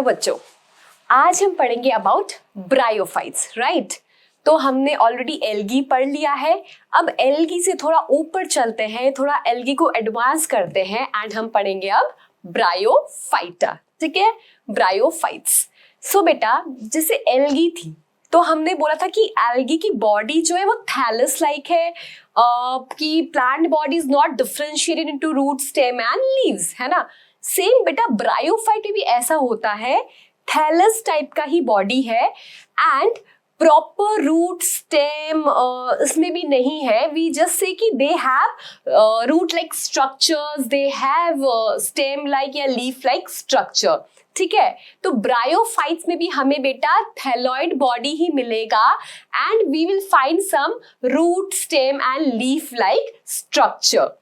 Hello बच्चों, आज हम पढ़ेंगे अबाउट ब्रायोफाइट्स, राइट। तो हमने ऑलरेडी एल्गी पढ़ लिया है। अब एल्गी से थोड़ा ऊपर चलते हैं, थोड़ा एल्गी को एडवांस करते हैं एंड हम पढ़ेंगे अब ब्रायोफाइटा, ठीक है, ब्रायोफाइट्स। सो बेटा, जैसे एल्गी थी तो हमने बोला था कि एल्गी की बॉडी जो है वो थैलस लाइक है, कि plant body is not differentiated into root, stem and leaves, है ना। सेम बेटा ब्रायोफाइट में भी ऐसा होता है, थैलस टाइप का ही बॉडी है एंड प्रॉपर रूट स्टेम इसमें भी नहीं है। वी जस्ट से कि they have root like structures, they have stem like या लीफ लाइक स्ट्रक्चर, ठीक है। तो ब्रायोफाइट्स में भी हमें बेटा थैलॉइड बॉडी ही मिलेगा and we will find some root stem and leaf like structure,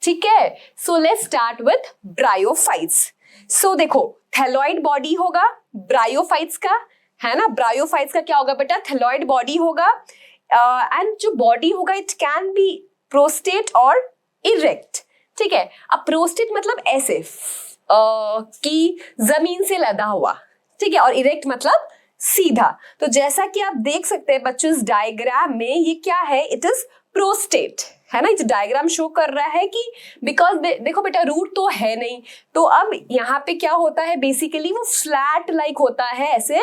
ठीक है। So let's start with bryophytes. So देखो, थैलॉइड बॉडी होगा ब्रायोफाइट्स का, है ना। ब्रायोफाइट्स का क्या होगा बेटा, थैलॉइड बॉडी होगा एंड जो बॉडी होगा इट कैन बी प्रोस्टेट और इरेक्ट, ठीक है। अब प्रोस्टेट मतलब ऐसे कि जमीन से लदा हुआ, ठीक है, और इरेक्ट मतलब सीधा। तो जैसा कि आप देख सकते हैं बच्चों इस डायग्राम में, ये क्या है, इट इज प्रोस्टेट, है ना। ये डायग्राम शो कर रहा है कि बिकॉज देखो बेटा रूट तो है नहीं, तो अब यहाँ पे क्या होता है, बेसिकली वो फ्लैट लाइक होता है, ऐसे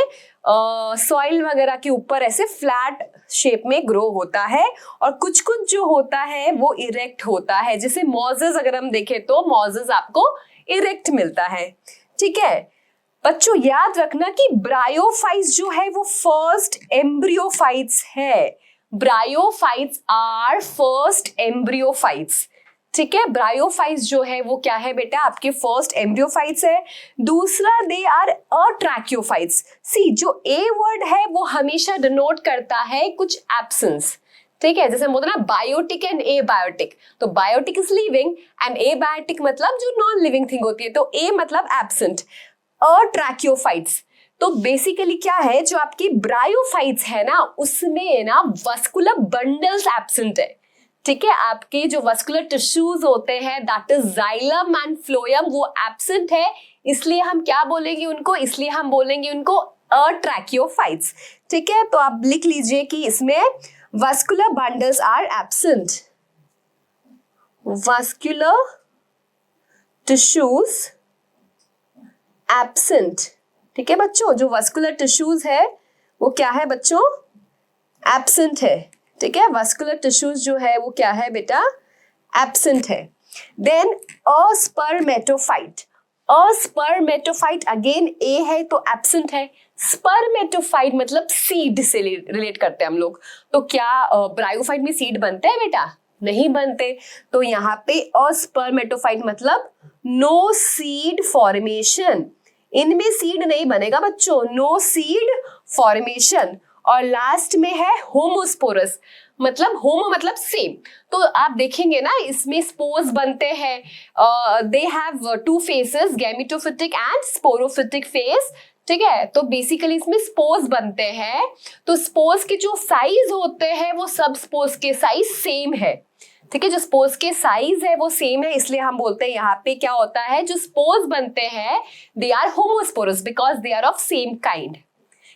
सॉइल वगैरह के ऊपर ऐसे फ्लैट शेप में ग्रो होता है, और कुछ कुछ जो होता है वो इरेक्ट होता है। जैसे मॉजेस अगर हम देखें तो मॉजेस आपको इरेक्ट मिलता है, ठीक है। बच्चों याद रखना कि ब्रायोफाइट्स जो है वो फर्स्ट एम्ब्रियोफाइट्स है। ब्रायोफाइट्स आर फर्स्ट एम्ब्रियोफाइट्स, ठीक है। ब्रायोफाइट्स जो है वो क्या है बेटा, आपके फर्स्ट एम्ब्रियोफाइट्स है। दूसरा दे आर अट्रैक्योफाइट्स। सी जो ए वर्ड है वो हमेशा डिनोट करता है कुछ एब्सेंस, ठीक है। जैसे हम बोलते हैं ना बायोटिक एंड ए बायोटिक, तो biotic is living and abiotic मतलब जो नॉन लिविंग थिंग होती है, तो ए मतलब एब्सेंट। अट्रैक्योफाइट्स तो बेसिकली क्या है, जो आपकी ब्रायोफाइट्स है ना उसमें ना वस्कुलर बंडल्स एब्सेंट है, ठीक है। आपके जो वस्कुलर टिश्यूज होते हैं that is xylem and phloem, वो एब्सेंट है, इसलिए हम क्या बोलेंगे उनको, इसलिए हम बोलेंगे उनको अट्रैक्योफाइट्स, ठीक है। तो आप लिख लीजिए कि इसमें vascular bundles are absent, vascular tissues absent, ठीक है बच्चों। जो वस्कुलर टिश्यूज है वो क्या है बच्चों, एब्सेंट है, ठीक है। वस्कुलर टिश्यूज जो है वो क्या है बेटा, एब्सेंट है। देन अस्पर्मेटोफाइट, अस्पर्मेटोफाइट अगेन ए है तो एब्सेंट है। स्पर्मेटोफाइट मतलब सीड से रिलेट करते हैं हम लोग। तो क्या ब्रायोफाइट में सीड बनते हैं बेटा, नहीं बनते। तो यहाँ पे अस्पर्मेटोफाइट मतलब नो सीड फॉर्मेशन, इनमें सीड नहीं बनेगा बच्चों, नो सीड फॉर्मेशन। और लास्ट में है होमोस्पोरस, मतलब होमो मतलब सेम। तो आप देखेंगे ना इसमें स्पोर्स बनते हैं, they have two phases, gametophytic and sporophytic phase, ठीक है। तो बेसिकली इसमें स्पोर्स बनते हैं, तो स्पोर्स के जो साइज होते हैं वो सब स्पोर्स के साइज सेम है, ठीक है। जो स्पोर्स के साइज है वो सेम है, इसलिए हम बोलते हैं यहाँ पे क्या होता है, जो स्पोर्स बनते हैं they are homosporous because they are of same kind.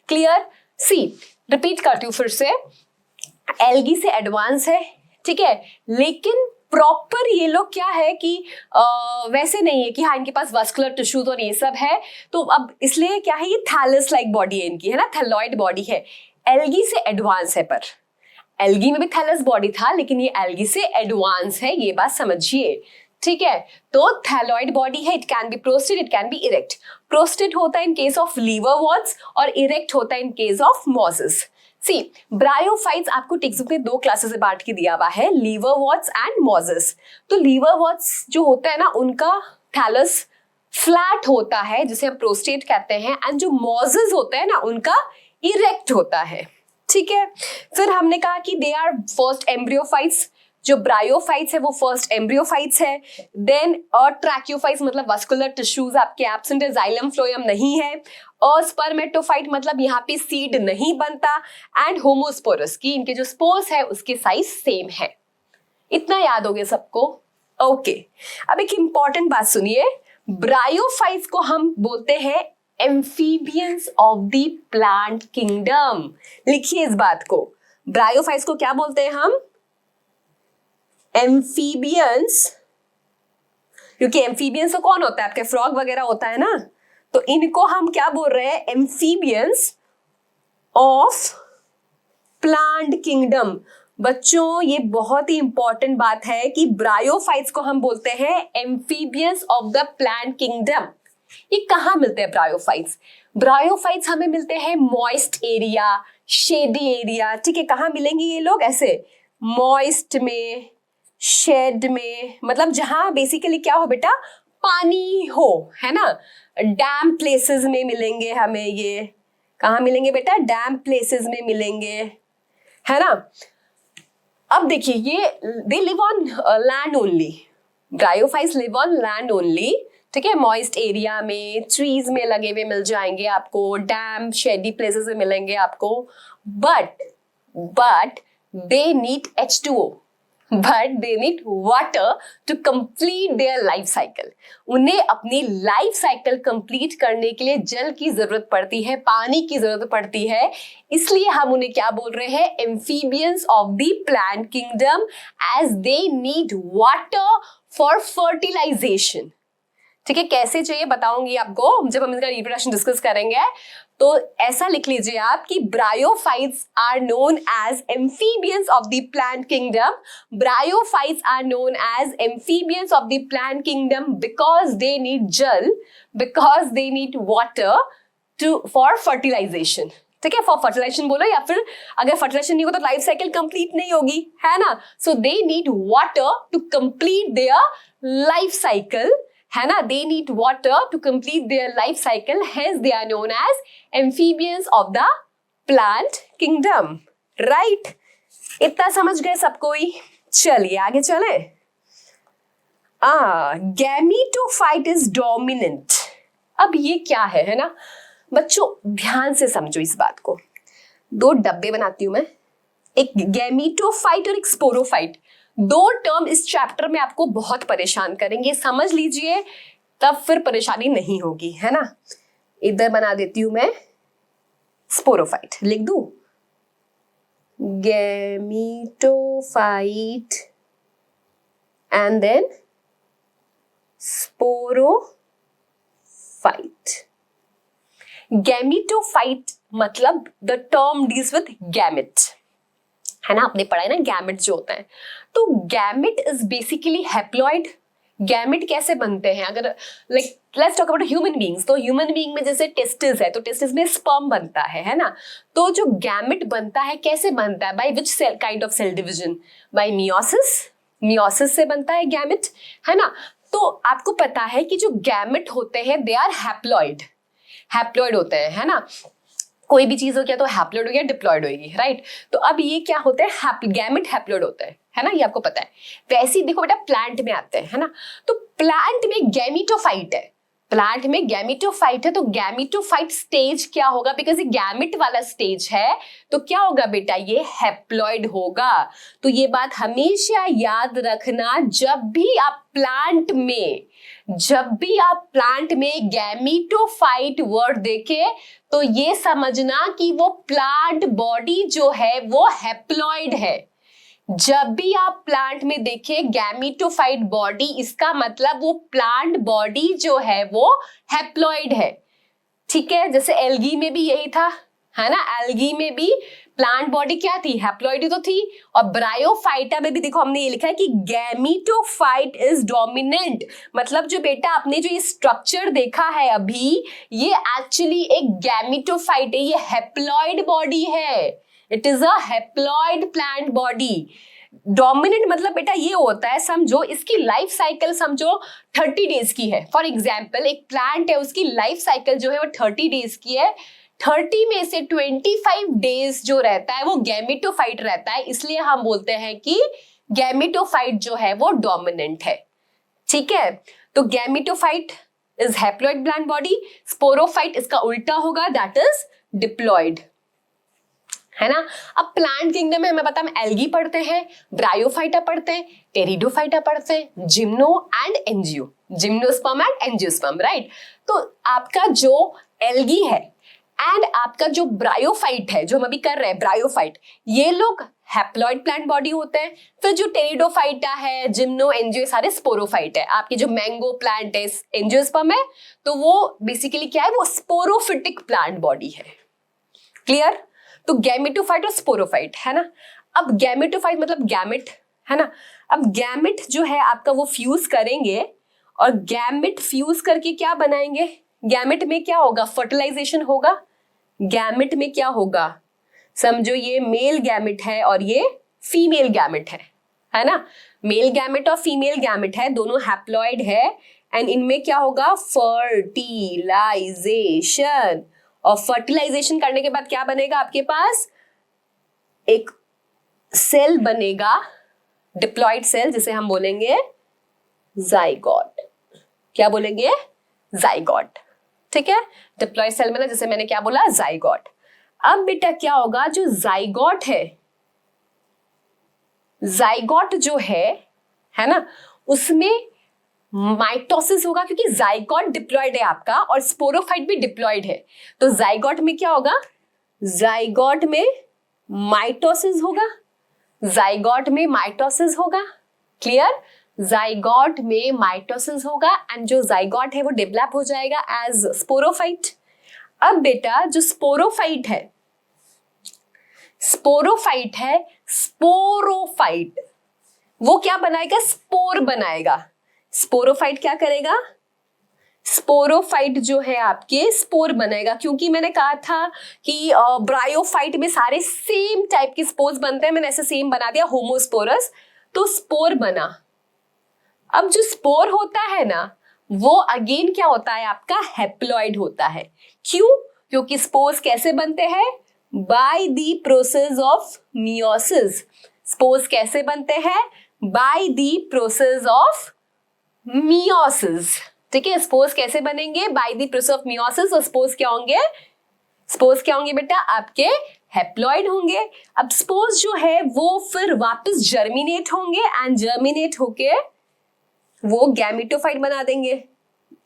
Clear. See repeat करती हूँ फिर से, एल्गी से एडवांस है, ठीक है, लेकिन प्रॉपर ये लोग क्या है कि वैसे नहीं है कि हाँ इनके पास वस्कुलर टिश्यूज और ये सब है। तो अब इसलिए क्या है, ये थैलस लाइक बॉडी है इनकी, है ना, थैलॉइड बॉडी है। एल्गी से एडवांस है, पर एल्गी में भी थैलस बॉडी था लेकिन ये एल्गी से एडवांस है, ये बात समझिए, ठीक है। तो थैलॉइड बॉडी है, it can B prostate, it can B erect. Prostate होता है इन केस ऑफ लीवरवर्ट्स और इरेक्ट होता है in case of mosses. See bryophytes आपको टेक्स्ट बुक में दो क्लासेस से बांट के दिया हुआ है, लीवरवर्ट्स एंड मॉसेस। तो लीवरवर्ट्स जो होता है ना उनका थैलस फ्लैट होता है जिसे हम प्रोस्टेट कहते हैं, एंड जो मॉसेस होता है ना उनका इरेक्ट होता है, ठीक है। फिर हमने कहा कि दे आर फर्स्ट एम्ब्रियोफाइट्स, जो ब्रायोफाइट्स है वो फर्स्ट एम्ब्रियोफाइट्स है। देन अट्रैक्योफाइट्स मतलब वस्कुलर टिश्यूज आपके एब्सेंट है, जाइलम फ्लोएम नहीं है। अस्पर्मेटोफाइट मतलब यहाँ पे सीड नहीं बनता, एंड होमोस्पोरस की इनके जो स्पोर्स है उसके साइज सेम है। इतना याद हो गया सबको, ओके। अब एक इंपॉर्टेंट बात सुनिए, ब्रायोफाइट्स को हम बोलते हैं amphibians of the plant kingdom. लिखिए इस बात को, ब्रायोफाइट्स को क्या बोलते हैं हम? एम्फीबियंस। क्योंकि एम्फीबियंस तो कौन होता है? आपके फ्रॉग वगैरह होता है ना, तो इनको हम क्या बोल रहे हैं? Amphibians of plant kingdom. बच्चों ये बहुत ही इंपॉर्टेंट बात है कि ब्रायोफाइट्स को हम बोलते हैं amphibians of the plant kingdom. ये कहाँ मिलते हैं ब्रायोफाइट्स? ब्रायोफाइट्स हमें मिलते हैं मॉइस्ट एरिया, शेडी एरिया। ठीक है, कहाँ मिलेंगे ये लोग? ऐसे मॉइस्ट में, शेड में, मतलब जहां बेसिकली क्या हो बेटा, पानी हो, है ना। डैम प्लेसेस में मिलेंगे हमें ये। कहाँ मिलेंगे बेटा? डैम प्लेसेस में मिलेंगे, है ना। अब देखिए ये they live on land only. Bryophytes live on land only. ठीक है, मॉइस्ट एरिया में, ट्रीज में लगे हुए मिल जाएंगे आपको, डैम शेडी प्लेसेस में मिलेंगे आपको। But they need H2O, but they need water to complete their life cycle. उन्हें अपनी लाइफ साइकिल कंप्लीट करने के लिए जल की जरूरत पड़ती है, पानी की जरूरत पड़ती है। इसलिए हम उन्हें क्या बोल रहे हैं? Amphibians of the plant kingdom, as they need water for fertilization. ठीक है, कैसे चाहिए बताऊंगी आपको जब हम इसका रिप्रोडक्शन डिस्कस करेंगे। तो ऐसा लिख लीजिए आप कि bryophytes are known as amphibians of the plant kingdom. Bryophytes are known as amphibians of the plant kingdom because they need जल, because they need water to for fertilization. ठीक है, फॉर फर्टिलाइजेशन बोलो, या फिर अगर फर्टिलाइजेशन नहीं होगा तो लाइफ साइकिल कंप्लीट नहीं होगी, है ना। So they need water to complete their life cycle, है ना। They need water to complete their life cycle, hence they are known as amphibians of the plant kingdom. Right, इतना समझ गए सब कोई? चलिए आगे चले। Gametophyte is dominant. अब ये क्या है ना बच्चों, ध्यान से समझो इस बात को। दो डब्बे बनाती हूं मैं, एक गैमीटोफाइट और एक स्पोरोफाइट। दो टर्म इस चैप्टर में आपको बहुत परेशान करेंगे, समझ लीजिए, तब फिर परेशानी नहीं होगी, है ना। इधर बना देती हूं मैं स्पोरोफाइट, लिख दूं gametophyte and then sporophyte. Gametophyte मतलब the term deals with gamete, है ना। आपने पढ़ा है ना गैमेट जो होता है। तो gamete is basically haploid. Gamete कैसे बनते हैं? अगर like let's talk about human beings, तो ह्यूमन बीइंग में जैसे टेस्टिस है, तो टेस्टिस में स्पर्म बनता है ना। तो जो गैमेट बनता है कैसे बनता है? By which cell kind of cell division? By meiosis. Meiosis से बनता है गैमेट, है ना। तो आपको पता है कि जो गैमेट होते हैं दे आर हैप्लॉइड, हैप्लॉइड होते हैं, है ना। कोई भी चीज हो गया तो हैप्लॉइड हो गया, डिप्लॉइड होगी, राइट। तो अब ये क्या होते हैं? गैमेट हैप्लॉइड होते हैं, है ना, ये आपको पता है। वैसे ही देखो बेटा प्लांट में आते हैं, है ना। तो प्लांट में गैमीटोफाइट है, प्लांट में गैमीटोफाइट है। तो गैमीटोफाइट स्टेज क्या होगा? बिकॉज ये गैमेट वाला स्टेज है, तो क्या होगा बेटा? ये हैप्लॉइड होगा। तो ये बात हमेशा याद रखना, जब भी आप प्लांट में गैमीटोफाइट वर्ड देखे तो ये समझना कि वो प्लांट बॉडी जो है वो हैप्लॉइड है। जब भी आप प्लांट में देखें गैमीटोफाइट बॉडी, इसका मतलब वो प्लांट बॉडी जो है वो हैप्लॉइड है। ठीक है, जैसे एल्गी में भी यही था, है ना। एल्गी में भी प्लांट बॉडी क्या थी? हैप्लॉइड ही तो थी। और ब्रायोफाइटा में भी देखो हमने ये लिखा है कि गैमीटोफाइट इज डोमिनेंट। मतलब जो बेटा आपने जो ये स्ट्रक्चर देखा है अभी, ये एक्चुअली एक गैमीटोफाइट है, ये हैप्लॉइड बॉडी है। It is a haploid plant body. Dominant मतलब बेटा ये होता है, समझो इसकी लाइफ साइकिल समझो 30 डेज की है। फॉर एग्जाम्पल एक प्लांट है, उसकी लाइफ साइकिल जो है वो 30 डेज की है। 30 में से 25 डेज जो रहता है वो गैमीटोफाइट रहता है, इसलिए हम बोलते हैं कि गैमीटोफाइट जो है वो डोमिनेंट है। ठीक है, तो gametophyte is haploid plant body, sporophyte इसका उल्टा होगा, दैट इज डिप्लॉइड, है ना। अब प्लांट किंगडम में हमें पता, हम एल्गी पढ़ते हैं, ब्रायोफाइटा पढ़ते हैं, टेरिडोफाइटा पढ़ते हैं, gymno and angio, gymnosperm and angiosperm, right. तो आपका जो एल्गी है एंड आपका जो ब्रायोफाइट है, जो हम अभी कर रहे हैं ब्रायोफाइट, ये लोग हैप्लॉइड प्लांट बॉडी होते हैं। फिर जो टेरिडोफाइटा है, जिम्नो, एंजियो, सारे स्पोरोफाइट है। आपके जो मैंगो प्लांट है, एंजियोस्पर्म है, तो वो बेसिकली क्या है, वो स्पोरोफिटिक प्लांट बॉडी है। क्लियर? तो गैमेटोफाइट और स्पोरोफाइट है ना। अब गैमेटोफाइट मतलब गैमेट है ना। अब गैमेट जो है आपका वो फ्यूज करेंगे और गैमेट फ्यूज करके क्या बनाएंगे? गैमेट में क्या होगा? फर्टिलाइजेशन होगा। गैमेट में क्या होगा? समझो ये मेल गैमेट है और ये फीमेल गैमेट है ना। मेल गैमेट और फीमेल गैमेट है, दोनों हैप्लॉइड है एंड इनमें क्या होगा? फर्टिलाइजेशन। और फर्टिलाइजेशन करने के बाद क्या बनेगा आपके पास? एक सेल बनेगा, डिप्लॉइड सेल, जिसे हम बोलेंगे जाइगोट। क्या बोलेंगे? जाइगोट। ठीक है, डिप्लॉइड सेल बना, जिसे मैंने क्या बोला? जाइगोट। अब बेटा क्या होगा? जो जाइगोट है, जाइगोट जो है ना, उसमें माइटोसिस होगा, क्योंकि जाइगोट डिप्लॉइड है आपका और स्पोरोफाइट भी डिप्लॉइड है। तो जाइगोट में क्या होगा? जाइगोट में माइटोसिस होगा। जाइगोट में माइटोसिस होगा। क्लियर? जाइगोट में माइटोसिस होगा एंड जो जाइगोट है वो डेवलप हो जाएगा एज स्पोरोफाइट। अब बेटा जो स्पोरोफाइट है, स्पोरोफाइट वो क्या बनाएगा? स्पोर बनाएगा। स्पोरोफाइट क्या करेगा? स्पोरोफाइट जो है आपके स्पोर बनाएगा, क्योंकि मैंने कहा था कि ब्रायोफाइट में सारे सेम टाइप के स्पोर्स बनते हैं। मैंने ऐसे सेम बना दिया, होमोस्पोरस, तो स्पोर बना। अब जो स्पोर होता है ना, वो अगेन क्या होता है आपका? हैप्लॉइड होता है। क्यों? क्योंकि स्पोर्स कैसे बनते हैं? By the process of meiosis. Spores कैसे बनते हैं? By the process of meiosis. ठीक है, स्पोर्स कैसे बनेंगे? By the process of meiosis. और स्पोर्स क्या होंगे? स्पोर्स क्या होंगे बेटा? आपके हैप्लॉइड होंगे। अब स्पोर्स जो है वो फिर वापस जर्मिनेट होंगे एंड जर्मिनेट होके वो गैमेटोफाइट बना देंगे।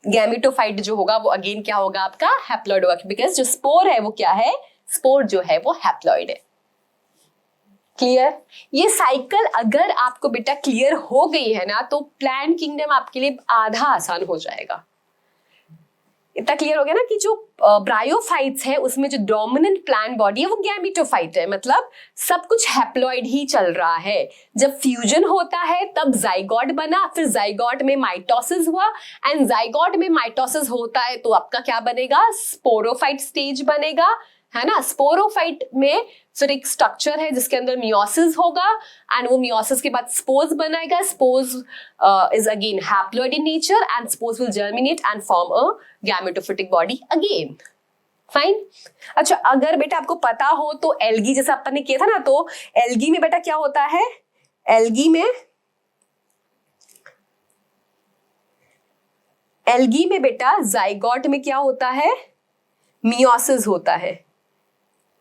गैमेटोफाइट जो होगा वो अगेन क्या होगा आपका? हैप्लॉइड होगा, बिकॉज जो स्पोर है वो क्या है? स्पोर जो है वो हैप्लॉइड है। क्लियर? ये साइकिल अगर आपको बेटा क्लियर हो गई है ना, तो प्लांट किंगडम आपके लिए आधा आसान हो जाएगा। इतना क्लियर हो गया ना कि जो ब्रायोफाइट्स है उसमें जो डोमिनेंट प्लांट बॉडी है वो गैमेटोफाइट है, मतलब सब कुछ हैप्लॉइड ही चल रहा है। जब फ्यूजन होता है तब जाइगोट बना, फिर जाइगोट में माइटोसिस हुआ एंड जाइगोट में माइटोसिस होता है तो आपका क्या बनेगा? स्पोरोफाइट स्टेज बनेगा, है ना। स्पोरोफाइट में फिर एक स्ट्रक्चर है जिसके अंदर मियोसिस होगा एंड वो मियोसिस के बाद स्पोर्स बनाएगा। Spores is again haploid in nature and spores will germinate and form a gametophytic body again. Fine. अच्छा, अगर बेटा आपको पता हो तो एल्गी जैसा अपन ने किया था ना, तो एल्गी में बेटा क्या होता है? एल्गी में बेटा जाइगोट में क्या होता है? मियोसिस होता है।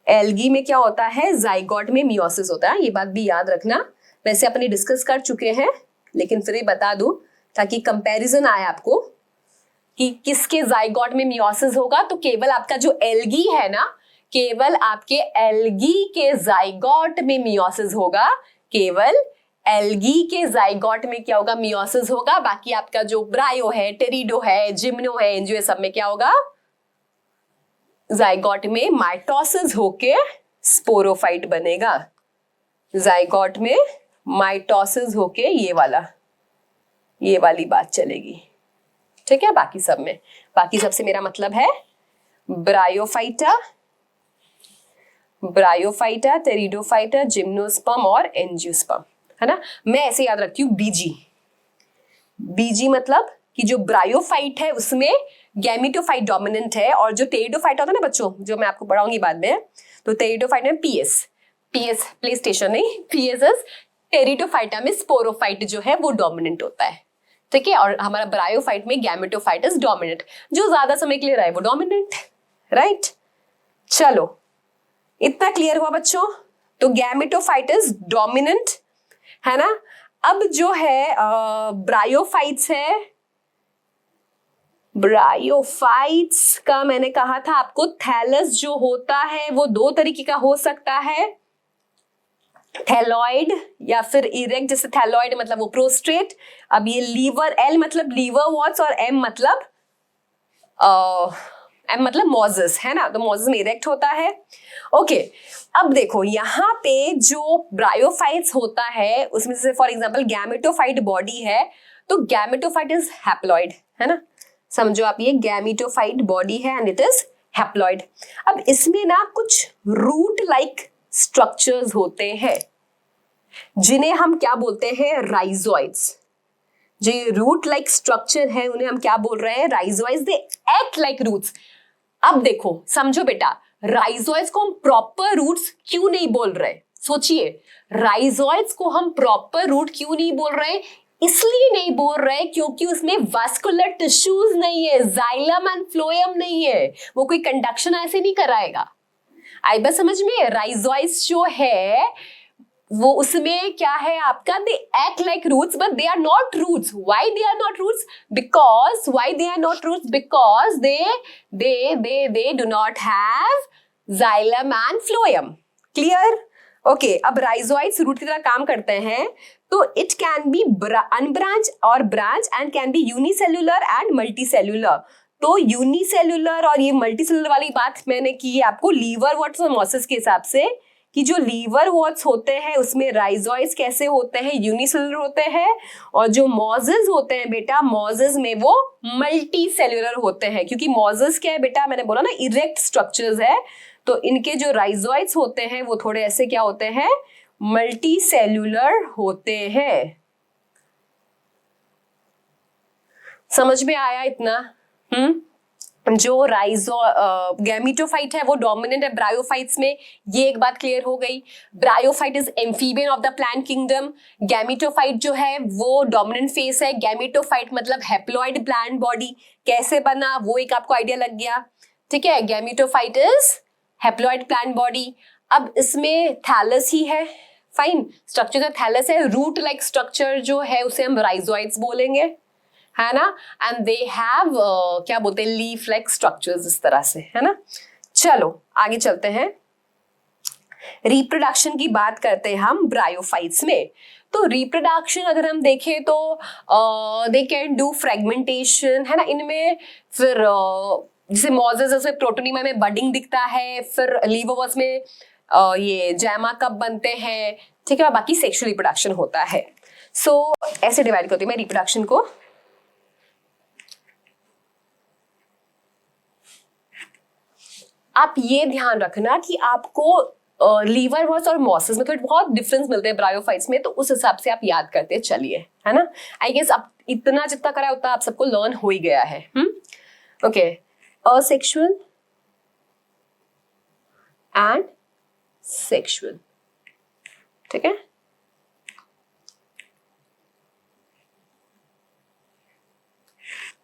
एल्गी में क्या होता है? जाइगोट में मियोसिस होता है। ये बात भी याद रखना। वैसे अपने डिस्कस कर चुके हैं, लेकिन फिर बता दूं ताकि कंपैरिजन आए आपको कि किसके जाइगोट में मियोसिस होगा। तो केवल आपका जो एल्गी है ना, केवल आपके एल्गी के जाइगोट में मियोसिस होगा। केवल एल्गी के जाइगोट में क्या होगा? मियोसिस होगा। बाकी आपका जो ब्रायो है, टेरिडो है, जिम्नो है, एंजियो, सब में क्या होगा? जाइगोट में माइटोसिस होके स्पोरोफाइट बनेगा। जाइगोट में माइटोसिस होके ये वाली बात चलेगी। ठीक है, बाकी सबसे मेरा मतलब है ब्रायोफाइटा, टेरिडोफाइटा, जिम्नोस्पर्म और एंजियोस्पर्म, है ना। मैं ऐसे याद रखती हूँ बीजी मतलब कि जो ब्रायोफाइट है उसमें गैमेटोफाइट डोमिनेंट है, और जो टेरिडोफाइट होता है ना बच्चों, जो मैं आपको पढ़ाऊंगी बाद में, तो टेरिडोफाइट में पीएस प्ले स्टेशन नहीं, पीएस टेरिडोफाइटा में स्पोरोफाइट जो है वो डोमिनेंट होता है। ठीक है, और हमारा ब्रायोफाइट में गैमेटोफाइट इज डोमिनेंट, जो ज्यादा समय के लिए रहे वो डोमिनेंट। राइट, चलो इतना क्लियर हुआ बच्चों। तो गैमेटोफाइट इज डोमिनेंट, है ना। अब जो है ब्रायोफाइट्स है, ब्रायोफाइट्स का मैंने कहा था आपको, थैलस जो होता है वो दो तरीके का हो सकता है, थैलॉइड या फिर इरेक्ट, जैसे थैलॉइड मतलब वो प्रोस्ट्रेट। अब ये लीवर, एल मतलब लीवर वॉट्स और एम मतलब मॉजेस है ना, तो मॉजेस में इरेक्ट होता है। ओके, अब देखो यहाँ पे जो ब्रायोफाइट्स होता है उसमें से फॉर एग्जांपल गैमेटोफाइट बॉडी है, तो गैमेटोफाइट इज हैप्लॉइड, है ना, समझो आप, ये गैमेटोफाइट बॉडी है एंड इट इज हैप्लॉइड। अब इसमें ना कुछ रूट लाइक स्ट्रक्चर्स होते हैं जिन्हें हम क्या बोलते हैं, राइजोइड्स। जो ये रूट लाइक स्ट्रक्चर है उन्हें हम क्या बोल रहे हैं, rhizoids. They act like roots. अब देखो समझो बेटा, राइजोइड्स को हम प्रॉपर रूट्स क्यों नहीं बोल रहे, सोचिए, राइजोइड्स को हम प्रॉपर रूट क्यों नहीं बोल रहे, इसलिए नहीं बोल रहे क्योंकि उसमें वास्कुलर टिश्यूज नहीं है, जाइलम एंड फ्लोएम नहीं है, वो कोई कंडक्शन ऐसे नहीं कराएगा। आई बस समझ में, राइजोइड्स जो है वो उसमें क्या है आपका, they act like roots but they are not roots. Why they are not roots, because why they are not roots, because they do not have xylem and phloem. Clear? Okay, अब rhizoids root की तरह काम करते हैं, तो it can be unbranch और branch and can be unicellular and multicellular. तो unicellular और ये मल्टीसेल्युलर वाली बात मैंने की है आपको लीवर वॉट्स और मॉसेस के हिसाब से, कि जो लीवर वॉट्स होते हैं उसमें राइजोइड्स कैसे होते हैं, यूनिसेल्युलर होते हैं, और जो मॉजेस होते हैं बेटा, मॉजेस में वो मल्टी सेल्युलर होते हैं। क्योंकि मॉजेस क्या है बेटा, मैंने बोला ना इरेक्ट स्ट्रक्चर्स है, तो इनके जो राइजोइड्स होते हैं वो थोड़े ऐसे क्या होते हैं, मल्टी सेल्युलर होते हैं। समझ में आया इतना? जो गैमेटोफाइट है वो डोमिनेंट है ब्रायोफाइट्स में, ये एक बात क्लियर हो गई। Bryophyte is amphibian of the plant kingdom. Gametophyte जो है वो डोमिनेंट फेस है। गैमेटोफाइट मतलब हैप्लॉइड प्लांट बॉडी। कैसे बना वो एक आपको आइडिया लग गया, ठीक है। Gametophyte is haploid plant body. अब इसमें थैलस ही है, फाइन, स्ट्रक्चर जो थैलस है, रूट लाइक स्ट्रक्चर जो है उसे हम राइजोइड्स बोलेंगे, है ना। एंड दे हैव क्या बोलते हैं, लीफ लाइक स्ट्रक्चर्स, इस तरह से, है ना। चलो आगे चलते हैं, रिप्रोडक्शन की बात करते हैं हम ब्रायोफाइट्स में। तो रिप्रोडक्शन अगर हम देखें तो दे कैन डू फ्रेगमेंटेशन, है ना। इनमें फिर जैसे मॉजेस, जैसे प्रोटोनिमा में बडिंग दिखता है, फिर लीवोवर्स में ये जैमा कप बनते हैं, ठीक है, और बाकी सेक्सुअल रिप्रोडक्शन होता है। सो ऐसे डिवाइड करती हूँ मैं रिप्रोडक्शन को। आप ये ध्यान रखना कि आपको लीवर वॉट्स और मॉसेस में थोड़े बहुत डिफरेंस मिलते हैं ब्रायोफाइट्स में, तो उस हिसाब से आप याद करते चलिए, है ना। आई गेस आप इतना जितना करा उतना आप सबको लर्न हो ही गया है। ओके, असेक्सुअल एंड सेक्सुअल, ठीक है।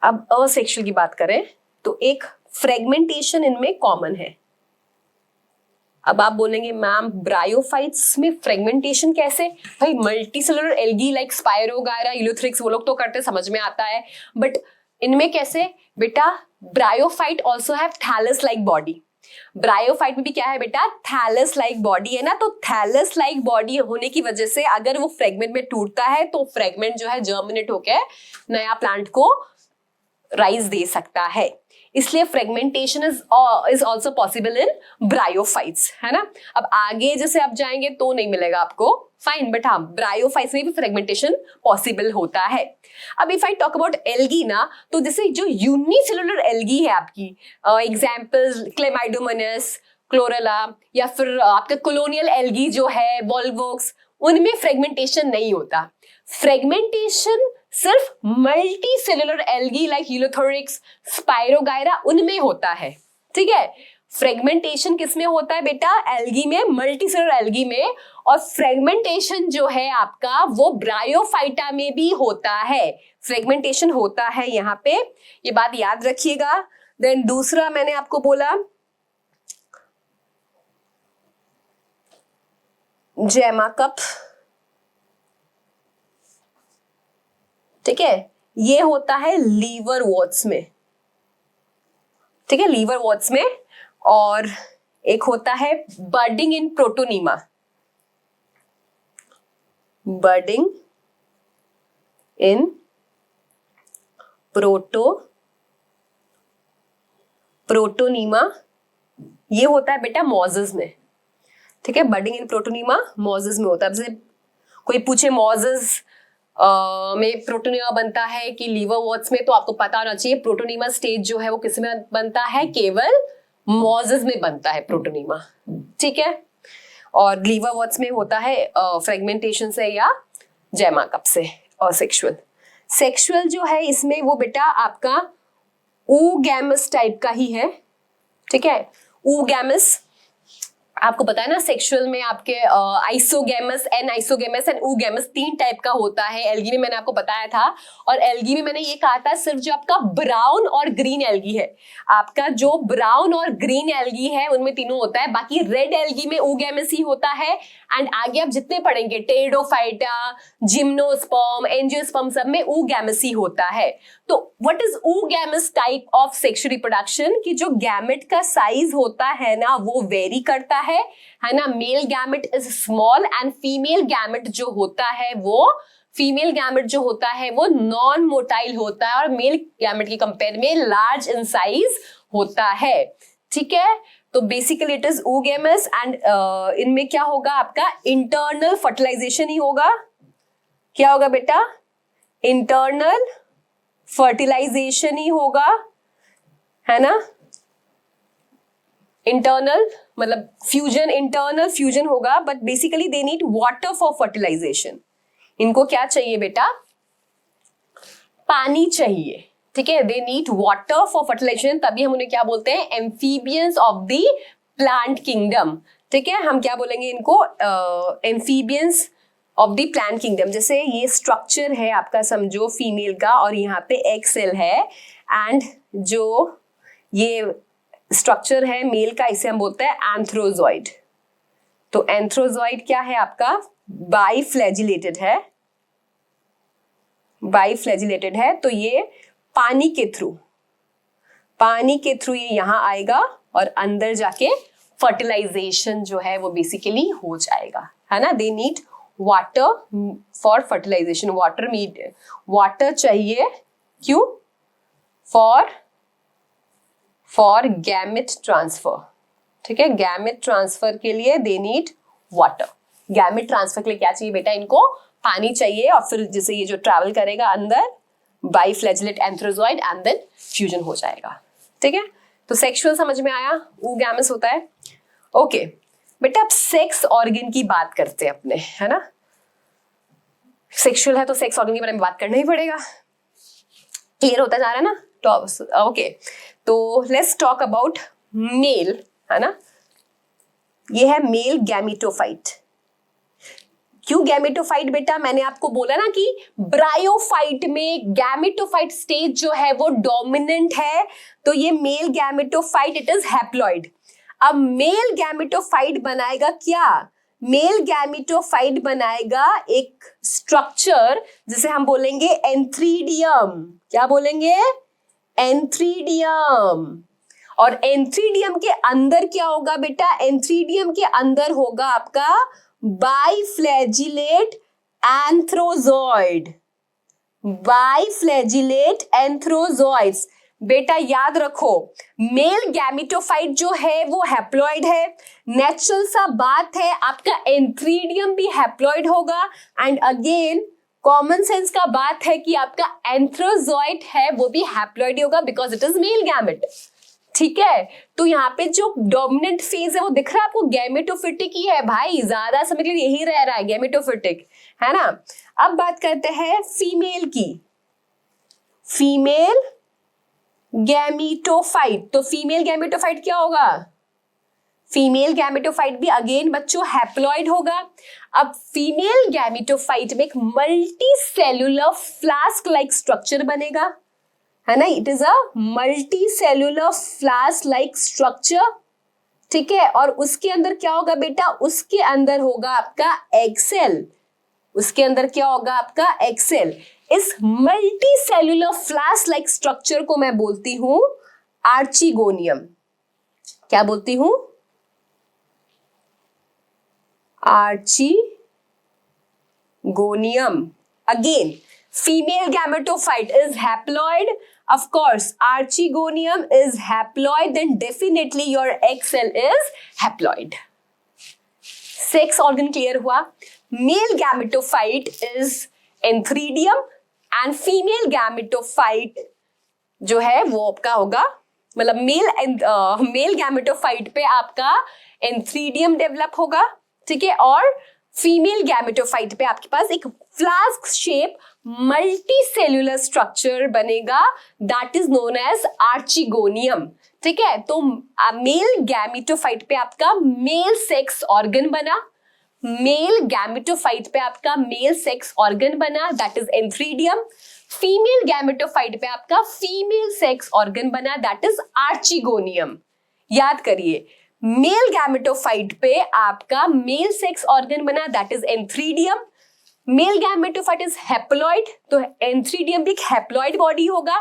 अब असेक्सुअल की बात करें तो एक फ्रेगमेंटेशन इनमें कॉमन है। अब आप बोलेंगे मैम ब्रायोफाइट्स में फ्रेगमेंटेशन कैसे, भाई multicellular algae like spirogyra, Ulothrix वो लोग तो करते, समझ में आता है, बट इनमें कैसे बेटा, bryophyte also have thallus like body. Bryophyte में भी क्या है बेटा, थैलस लाइक बॉडी है ना। तो थैलस लाइक बॉडी होने की वजह से अगर वो फ्रेगमेंट में टूटता है तो फ्रेगमेंट जो है जर्मिनेट होकर नया प्लांट को राइज दे सकता है, इसलिए fragmentation is also possible in bryophytes, है ना। अब आगे जैसे आप जाएंगे तो नहीं मिलेगा आपको, फाइन, बट हाँ ब्रायोफाइट्स में भी फ्रेगमेंटेशन पॉसिबल होता है। अब if I talk about algae ना, तो जैसे जो यूनिसेलुलर एल्गी है आपकी, एग्जाम्पल क्लेमाइडोमोनास, क्लोरेला, या फिर आपका कॉलोनियल एल्गी जो है, वॉल्वोक्स, उनमें फ्रेगमेंटेशन नहीं होता। फ्रेगमेंटेशन सिर्फ multicellular algae like ulothrix, spirogyra, उनमें होता है, ठीक है। फ्रेगमेंटेशन किसमें होता है बेटा, एल्गी में, मल्टी सेलुलर एल्गी में, और फ्रेगमेंटेशन जो है आपका वो ब्रायोफाइटा में भी होता है। फ्रेगमेंटेशन होता है यहाँ पे, ये बात याद रखिएगा। देन दूसरा मैंने आपको बोला जैमा कप, ठीक है, ये होता है लीवर वॉट्स में, ठीक है, लीवर वॉट्स में। और एक होता है बर्डिंग इन प्रोटोनीमा, बर्डिंग इन प्रोटोनीमा, ये होता है बेटा मॉजेस में। ठीक है, बर्डिंग इन प्रोटोनीमा मॉजेस में होता है। जैसे कोई पूछे मॉजेस में प्रोटोनीमा बनता है कि लीवर वॉट्स में, तो आपको पता होना चाहिए प्रोटोनीमा स्टेज जो है वो किस में बनता है, केवल मॉजेस में बनता है प्रोटोनीमा। ठीक है, और लीवर वॉट्स में होता है फ्रेगमेंटेशन से या जैमा कप से। और सेक्सुअल जो है इसमें वो बेटा आपका oogamous टाइप का ही है। ठीक है, oogamous आपको पता है ना, सेक्सुअल में आपके आइसोगेमस, एनआइसोगेमस एंड oogamous 3 टाइप का होता है। एल्गी में मैंने आपको बताया था, और एल्गी में मैंने ये कहा था सिर्फ जो आपका ब्राउन और ग्रीन एल्गी है, आपका जो ब्राउन और ग्रीन एल्गी है उनमें तीनों होता है, बाकी रेड एल्गी में oogamous ही होता है। एंड आगे आप जितने पढ़ेंगे टेरिडोफाइटा, जिम्नोस्पर्म, एंजियोस्पर्म, सब में oogamous ही होता है। तो what is oogamous type of sexual reproduction, कि जो गैमेट का साइज होता है ना वो वेरी करता है ना। Male gamete is small and female gamete जो होता है वो नॉन मोटाइल होता है, और मेल गैमेट के कंपेयर में लार्ज इन साइज होता है। ठीक है, तो basically it is oogamous and इनमें क्या होगा, आपका इंटरनल फर्टिलाइजेशन ही होगा। क्या होगा बेटा, इंटरनल फर्टिलाइजेशन ही होगा, है ना। इंटरनल मतलब फ्यूजन, इंटरनल फ्यूजन होगा, but basically they need water for fertilization. इनको क्या चाहिए बेटा, पानी चाहिए। ठीक है, they need water for fertilization, तभी हम उन्हें क्या बोलते हैं, amphibians of the plant kingdom. ठीक है, हम क्या बोलेंगे इनको, amphibians of the plant kingdom. जैसे ये स्ट्रक्चर है आपका, समझो फीमेल का, और यहाँ पे एग सेल है, एंड जो ये स्ट्रक्चर है मेल का, इसे हम बोलते हैं एंथ्रोजॉइड। तो एंथ्रोजॉइड क्या है आपका, बाइफ्लैजिलेटेड है, तो ये पानी के थ्रू ये यहाँ आएगा, और अंदर जाके फर्टिलाइजेशन जो है वो बेसिकली हो जाएगा, है ना। They need water for fertilization, water चाहिए, क्यों, फॉर गैमेट ट्रांसफर। ठीक है, गैमेट ट्रांसफर के लिए दे नीड वाटर। गैमेट ट्रांसफर के लिए क्या चाहिए बेटा, इनको पानी चाहिए, और फिर जैसे ये जो ट्रैवल करेगा अंदर, बाइफ्लैजिलेट एंथ्रोजॉइड, एंड देन फ्यूजन हो जाएगा। ठीक है, तो सेक्सुअल समझ में आया, oogamous होता है। ओके बेटा, अब सेक्स ऑर्गन की बात करते हैं अपने, है ना। सेक्सुअल है तो सेक्स ऑर्गन के बारे में बात करना ही पड़ेगा, क्लियर होता जा रहा है ना। तो ओके, तो लेट्स टॉक अबाउट मेल, है ना। ये है मेल गैमेटोफाइट। क्यों गैमेटोफाइट बेटा, मैंने आपको बोला ना कि ब्रायोफाइट में गैमेटोफाइट स्टेज जो है वो डोमिनेंट है, तो ये male gametophyte it is haploid. अब मेल गैमेटोफाइट बनाएगा क्या, मेल गैमेटोफाइट बनाएगा एक स्ट्रक्चर जिसे हम बोलेंगे एंथ्रीडियम। क्या बोलेंगे, एंथ्रीडियम। और एंथ्रीडियम के अंदर क्या होगा बेटा, एंथ्रीडियम के अंदर होगा आपका बाइफ्लैजिलेट एंथ्रोजॉइड्स। बेटा याद रखो, मेल गैमेटोफाइट जो है वो हैप्लॉइड है। नेचुरल सा बात है, आपका एंथ्रीडियम भी हैप्लॉइड होगा, एंड अगेन कॉमन सेंस का बात है कि आपका एंथ्रोजॉइड है वो भी हैप्लॉइड होगा, because it is male gamete. ठीक है, तो यहाँ पे जो डोमिनेंट फेज है वो दिख रहा है आपको, गैमेटोफिटिक ही है भाई, ज्यादा समय के लिए यही रह रहा है, गैमेटोफिटिक, है ना। अब बात करते हैं फीमेल की, फीमेल गैमेटोफाइट। तो फीमेल गैमेटोफाइट क्या होगा, फीमेल गैमेटोफाइट भी अगेन बच्चों हैप्लॉइड होगा। अब फीमेल गैमेटोफाइट में एक multi cellular flask like structure बनेगा, है ना। It is a multi cellular flask like structure. ठीक है, और उसके अंदर क्या होगा बेटा, उसके अंदर होगा आपका एग सेल, उसके अंदर क्या होगा आपका एग सेल। इस multi cellular flask like structure को मैं बोलती हूं आर्चिगोनियम, क्या बोलती हूं? Archegonium. Again, female gametophyte is haploid. Of course, archegonium is haploid, then definitely your egg cell is haploid. Sex organ clear हुआ. Male gametophyte is antheridium and female gametophyte जो है वो आपका होगा, मतलब मेल गैमेटोफाइट पे आपका एंथ्रीडियम डेवलप होगा, ठीक है, और फीमेल गैमेटोफाइट पे आपके पास एक flask shape multicellular structure बनेगा, that is known as archegonium, ठीक है. तो मेल गैमेटोफाइट पे आपका मेल सेक्स ऑर्गन बना, मेल गैमेटोफाइट पे आपका मेल सेक्स ऑर्गन बना, that is antheridium. Female gametophyte पे आपका फीमेल सेक्स ऑर्गन बना, दैट इज आर्चिगोनियम. याद करिए, मेल गैमेटोफाइट पे आपका मेल सेक्स ऑर्गन बना, that is antheridium. Male gametophyte is haploid, तो एंथ्रीडियम भी एक हैप्लॉइड बॉडी होगा.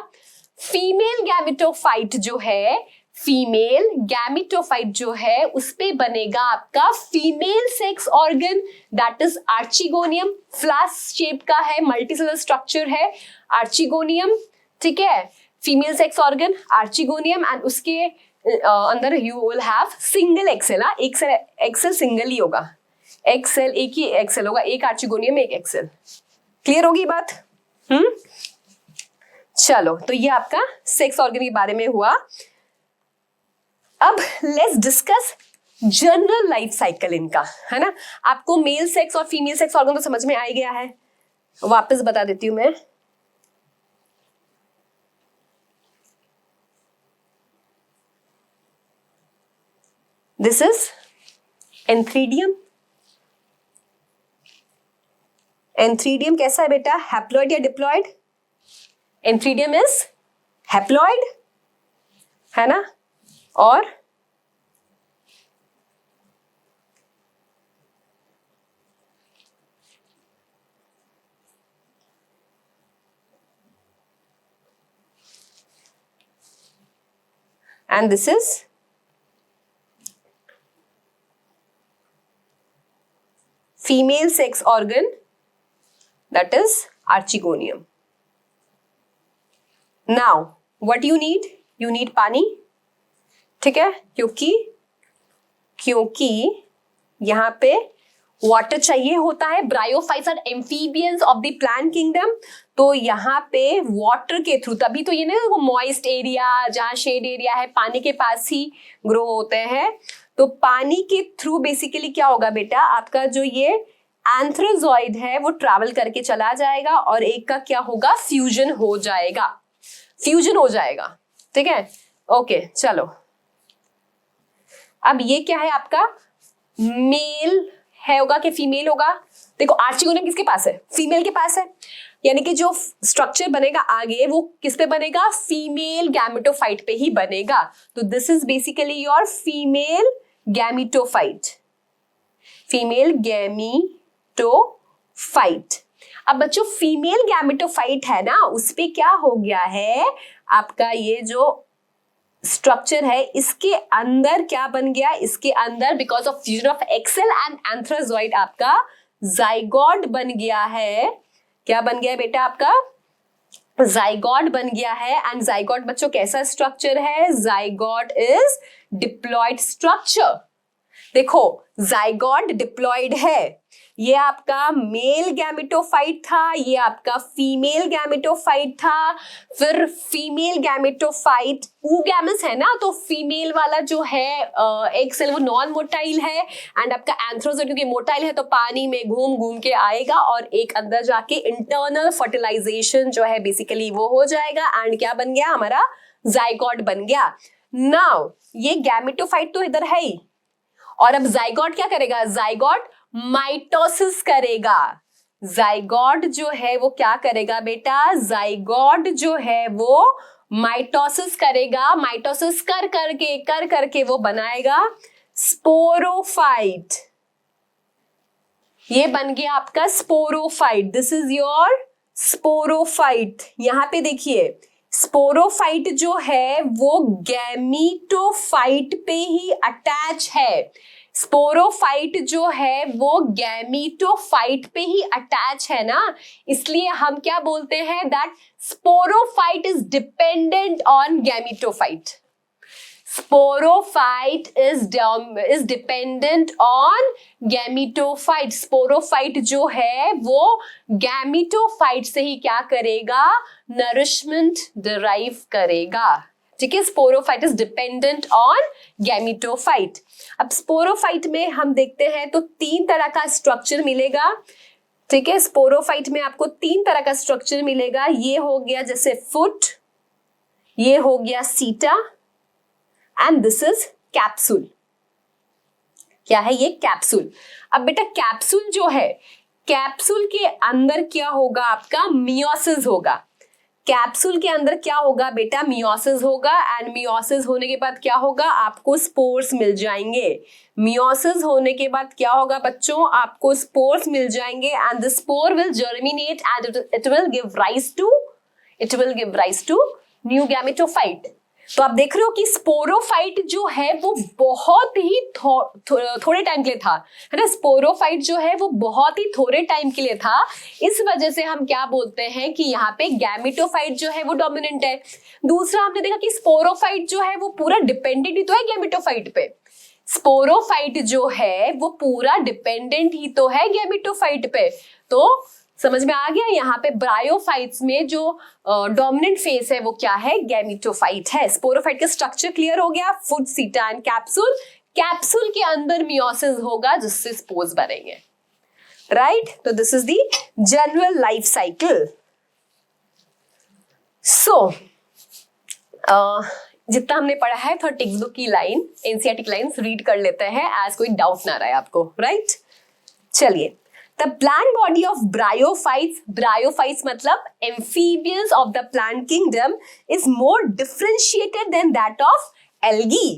फीमेल गैमेटोफाइट जो है, फीमेल गैमेटोफाइट जो है उस पे बनेगा आपका female sex organ, that is archegonium. Flask shape का है, मल्टीसेलुलर स्ट्रक्चर है आर्चिगोनियम, ठीक है. Female sex organ archegonium, and उसके अंदर you will have single egg cell. एक एक्सेल सिंगल ही होगा, एक्सेल एक ही एक्सेल होगा, एक आर्चिगोनियम एक एक्सेल. क्लियर होगी बात? चलो, तो ये आपका सेक्स ऑर्गन के बारे में हुआ. अब let's discuss general life cycle इनका, है ना. आपको मेल सेक्स और फीमेल सेक्स ऑर्गन तो समझ में आ ही गया है, वापस बता देती हूं मैं. This is antheridium. एंथ्रीडियम कैसा है बेटा, हैप्लॉइड या डिप्लॉइड? एंथ्रीडियम इज हैप्लॉइड, है ना. और and this is female sex organ, that is archegonium. Now what you need पानी, ठीक है, क्योंकि यहां पे वाटर चाहिए होता है. Bryophytes are amphibians of the plant kingdom, तो यहाँ पे वाटर के थ्रू, तभी तो ये ना वो मॉइस्ट एरिया जहाँ शेड एरिया है पानी के पास ही ग्रो होते हैं. तो पानी के थ्रू बेसिकली क्या होगा बेटा, आपका जो ये एंथ्रोजॉइड है वो ट्रैवल करके चला जाएगा और एक का क्या होगा, फ्यूजन हो जाएगा, ठीक है. ओके, चलो. अब ये क्या है आपका, मेल है होगा कि फीमेल होगा? देखो, आर्चिगोनियम किसके पास है, फीमेल के पास है, यानी कि जो स्ट्रक्चर बनेगा आगे वो किस पे बनेगा, फीमेल गैमेटोफाइट पे ही बनेगा. तो this is basically your female gametophyte, female gametophyte. अब बच्चों, फीमेल गैमेटोफाइट है ना, उस पे क्या हो गया है आपका, ये जो स्ट्रक्चर है इसके अंदर क्या बन गया, इसके अंदर because of fusion of egg cell and antherozoid आपका जाइगोट बन गया है. क्या बन गया बेटा, आपका जाइगोट बन गया है. एंड जाइगोट बच्चों कैसा स्ट्रक्चर है, जाइगोट इज डिप्लॉइड स्ट्रक्चर. देखो, जाइगोट डिप्लॉइड है, ये आपका मेल गैमेटोफाइट था, ये आपका फीमेल गैमेटोफाइट था. फिर फीमेल गैमेटोफाइट oogamous है ना, तो फीमेल वाला जो है एक सेल वो नॉन मोटाइल है, एंड आपका एंथ्रोजोइड क्योंकि मोटाइल है तो पानी में घूम घूम के आएगा और एक अंदर जाके इंटरनल फर्टिलाइजेशन जो है बेसिकली वो हो जाएगा, एंड क्या बन गया हमारा, जाइगोट बन गया. नाउ ये गैमेटोफाइट तो इधर है ही, और अब जाइगोट क्या करेगा, जाइगोट माइटोसिस करेगा. जाइगोट जो है वो क्या करेगा बेटा, जाइगोट जो है वो माइटोसिस करेगा. माइटोसिस कर करके वो बनाएगा स्पोरोफाइट. ये बन गया आपका sporophyte. This is your sporophyte. यहां पे देखिए, स्पोरोफाइट जो है वो गैमीटोफाइट पे ही अटैच है। स्पोरोफाइट जो है वो गैमीटोफाइट पे ही अटैच है ना, इसलिए हम क्या बोलते हैं, that sporophyte is dependent on gametophyte. Sporophyte is dependent on gametophyte. Sporophyte जो है वो गैमीटोफाइट से ही क्या करेगा, नरिशमेंट डिराइव करेगा। ठीक है, sporophyte is dependent on gametophyte. अब स्पोरोफाइट में हम देखते हैं तो 3 तरह का स्ट्रक्चर मिलेगा। ठीक है, स्पोरोफाइट में आपको 3 तरह का स्ट्रक्चर मिलेगा। ये हो गया जैसे फुट, ये हो गया सीटा, एंड दिस इज कैप्सूल। क्या है ये, कैप्सूल। अब बेटा कैप्सूल जो है, कैप्सूल के अंदर क्या होगा आपका, मियोसिस होगा। कैप्सूल के अंदर क्या होगा बेटा, मियोसिस होगा, एंड मियोसिस होने के बाद क्या होगा, आपको स्पोर्स मिल जाएंगे। मियोसिस होने के बाद क्या होगा बच्चों, आपको स्पोर्स मिल जाएंगे, and the spore will germinate and it will give rise to new gametophyte. तो आप देख रहे हो कि स्पोरोफाइट जो है वो बहुत ही थोड़े टाइम के लिए था, है ना। स्पोरोफाइट जो है वो बहुत ही थोड़े टाइम के लिए था, इस वजह से हम क्या बोलते हैं कि यहाँ पे गैमेटोफाइट जो है वो डोमिनेंट है। दूसरा हमने देखा कि स्पोरोफाइट जो है वो पूरा डिपेंडेंट ही तो है गैमेटोफाइट पे। स्पोरोफाइट जो है वो पूरा डिपेंडेंट ही तो है गैमेटोफाइट पे। तो समझ में आ गया, यहाँ पे ब्रायोफाइट्स में जो डोमिनेंट फेस है वो क्या है, गैमेटोफाइट है। स्पोरोफाइट का स्ट्रक्चर क्लियर हो गया, foot, seta and capsule. Capsule के अंदर मियोसिस होगा जिससे स्पोर्स बनेंगे, राइट। तो this is the general life cycle. So जितना हमने पढ़ा है थोड़ा टेक्स्ट बुक की लाइन, एनसीईआरटी की लाइंस रीड कर लेते हैं, आज कोई डाउट ना रहे आपको, राइट। चलिए, The plant body of bryophytes मतलब amphibians of the plant kingdom is more differentiated than that of algae,